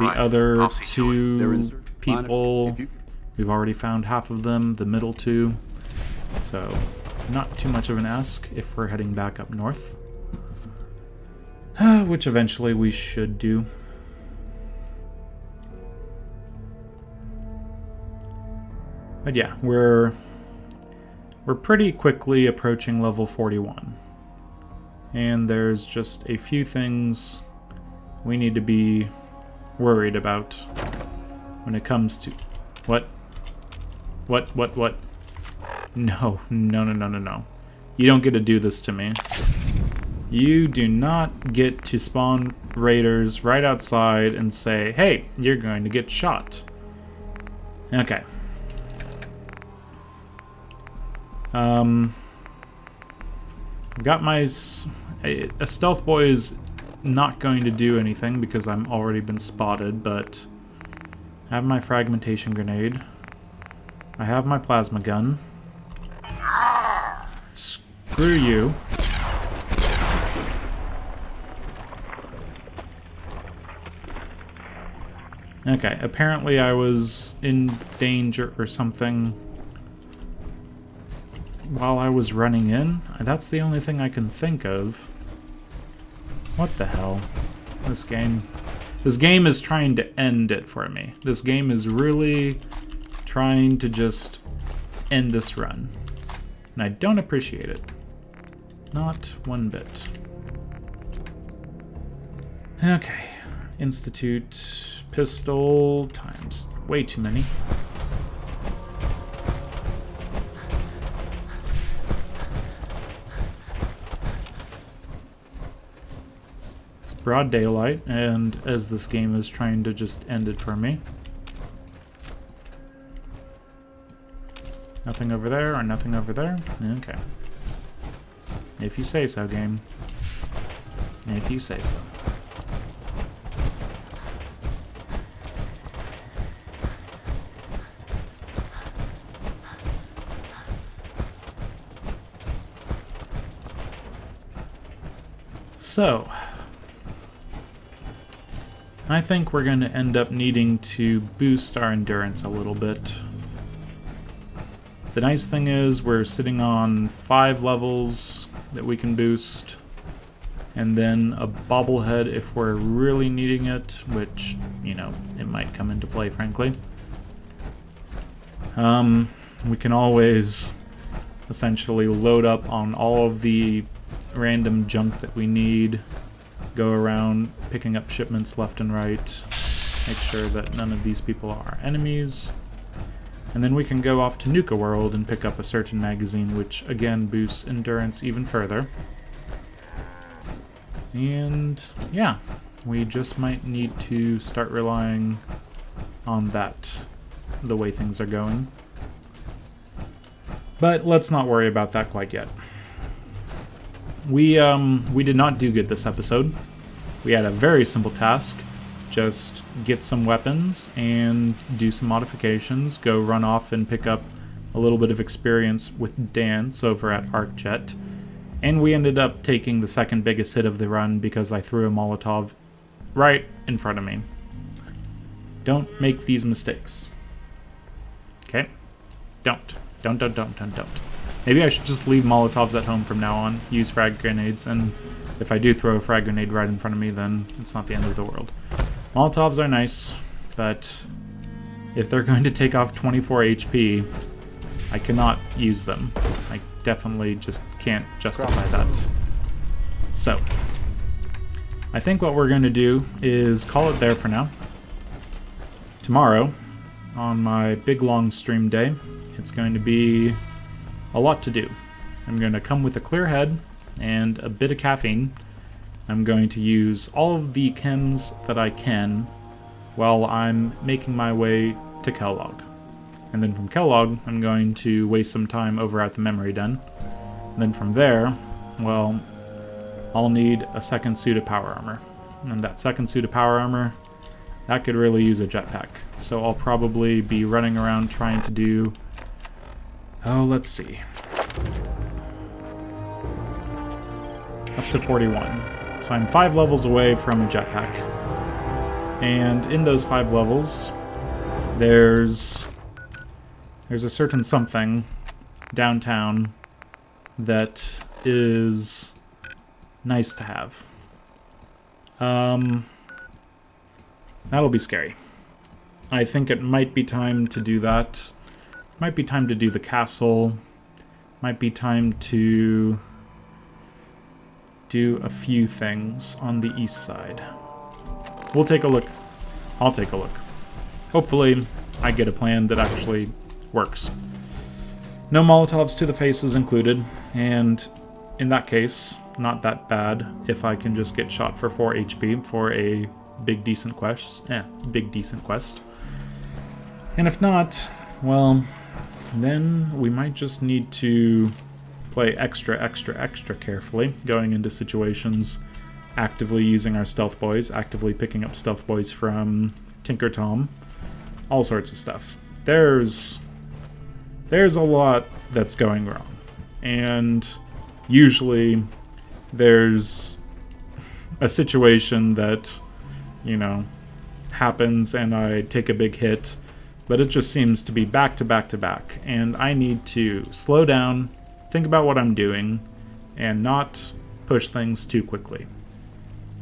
Speaker 17: right.
Speaker 1: other
Speaker 17: I'll see to it.
Speaker 1: two people. We've already found half of them, the middle two. So not too much of an ask if we're heading back up north. Which eventually we should do. But yeah, we're pretty quickly approaching level 41. And there's just a few things we need to be worried about when it comes to... What? No. You don't get to do this to me. You do not get to spawn raiders right outside and say, hey, you're going to get shot. Okay. Got my... a stealth boy is not going to do anything because I'm already been spotted, but I have my fragmentation grenade. I have my plasma gun. Screw you. Okay, apparently I was in danger or something while I was running in. That's the only thing I can think of. What the hell? This game is trying to end it for me. This game is really trying to just end this run. And I don't appreciate it. Not one bit. Okay. Institute pistol times way too many. Broad daylight, and as this game is trying to just end it for me. Nothing over there, or nothing over there? Okay. If you say so, game. If you say so. So, I think we're going to end up needing to boost our endurance a little bit. The nice thing is we're sitting on 5 levels that we can boost, and then a bobblehead if we're really needing it, which, you know, it might come into play, frankly. We can always essentially load up on all of the random junk that we need, go around picking up shipments left and right, make sure that none of these people are enemies, and then we can go off to Nuka World and pick up a certain magazine, which again boosts endurance even further. And yeah, we just might need to start relying on that, the way things are going. But let's not worry about that quite yet. We did not do good this episode. We had a very simple task. Just get some weapons and do some modifications, go run off and pick up a little bit of experience with Danse over at ArcJet. And we ended up taking the second biggest hit of the run because I threw a Molotov right in front of me. Don't make these mistakes. Okay? Don't. Maybe I should just leave Molotovs at home from now on, use frag grenades, and if I do throw a frag grenade right in front of me, then it's not the end of the world. Molotovs are nice, but if they're going to take off 24 HP, I cannot use them. I definitely just can't justify that. So, I think what we're going to do is call it there for now. Tomorrow, on my big long stream day, it's going to be a lot to do. I'm going to come with a clear head and a bit of caffeine. I'm going to use all of the chems that I can while I'm making my way to Kellogg. And then from Kellogg, I'm going to waste some time over at the memory den. And then from there, well, I'll need a second suit of power armor. And that second suit of power armor, that could really use a jetpack. So I'll probably be running around trying to do... Oh, let's see. Up to 41. So I'm 5 levels away from a jetpack. And in those 5 levels, there's a certain something downtown that is nice to have. That'll be scary. I think it might be time to do that. Might be time to do the castle. Might be time to do a few things on the east side. We'll take a look. I'll take a look. Hopefully, I get a plan that actually works. No Molotovs to the faces included, and in that case, not that bad if I can just get shot for 4 HP for a big decent quest. And if not, well, then we might just need to play extra carefully, going into situations, actively using our stealth boys, actively picking up stealth boys from Tinker Tom, all sorts of stuff. There's a lot that's going wrong, and usually there's a situation that, you know, happens and I take a big hit, but it just seems to be back to back to back, and I need to slow down, think about what I'm doing, and not push things too quickly.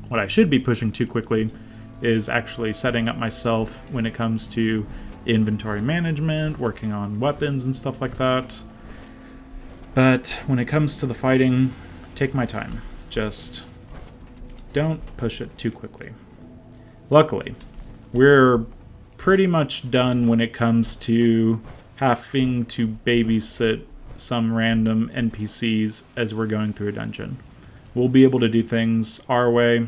Speaker 1: What I should be pushing too quickly is actually setting up myself when it comes to inventory management, working on weapons and stuff like that. But when it comes to the fighting, take my time. Just don't push it too quickly. Luckily, we're pretty much done when it comes to having to babysit some random NPCs as we're going through a dungeon. We'll be able to do things our way,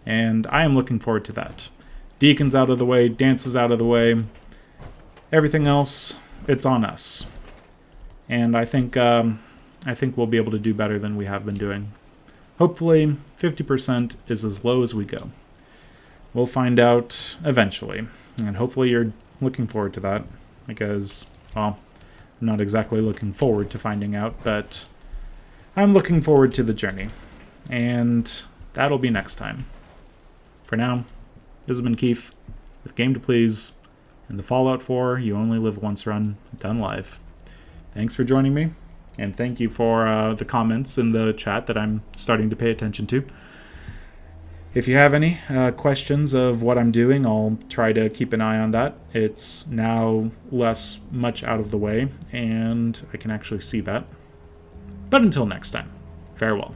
Speaker 1: and I am looking forward to that. Deacon's out of the way, Danse is out of the way. Everything else, it's on us. And I think we'll be able to do better than we have been doing. Hopefully, 50% is as low as we go. We'll find out eventually. And hopefully you're looking forward to that, because, well, I'm not exactly looking forward to finding out, but I'm looking forward to the journey. And that'll be next time. For now, this has been Keith with Game to Please and the Fallout 4 You Only Live Once run done live. Thanks for joining me, and thank you for the comments in the chat that I'm starting to pay attention to. If you have any questions of what I'm doing, I'll try to keep an eye on that. It's now less much out of the way, and I can actually see that. But until next time, farewell.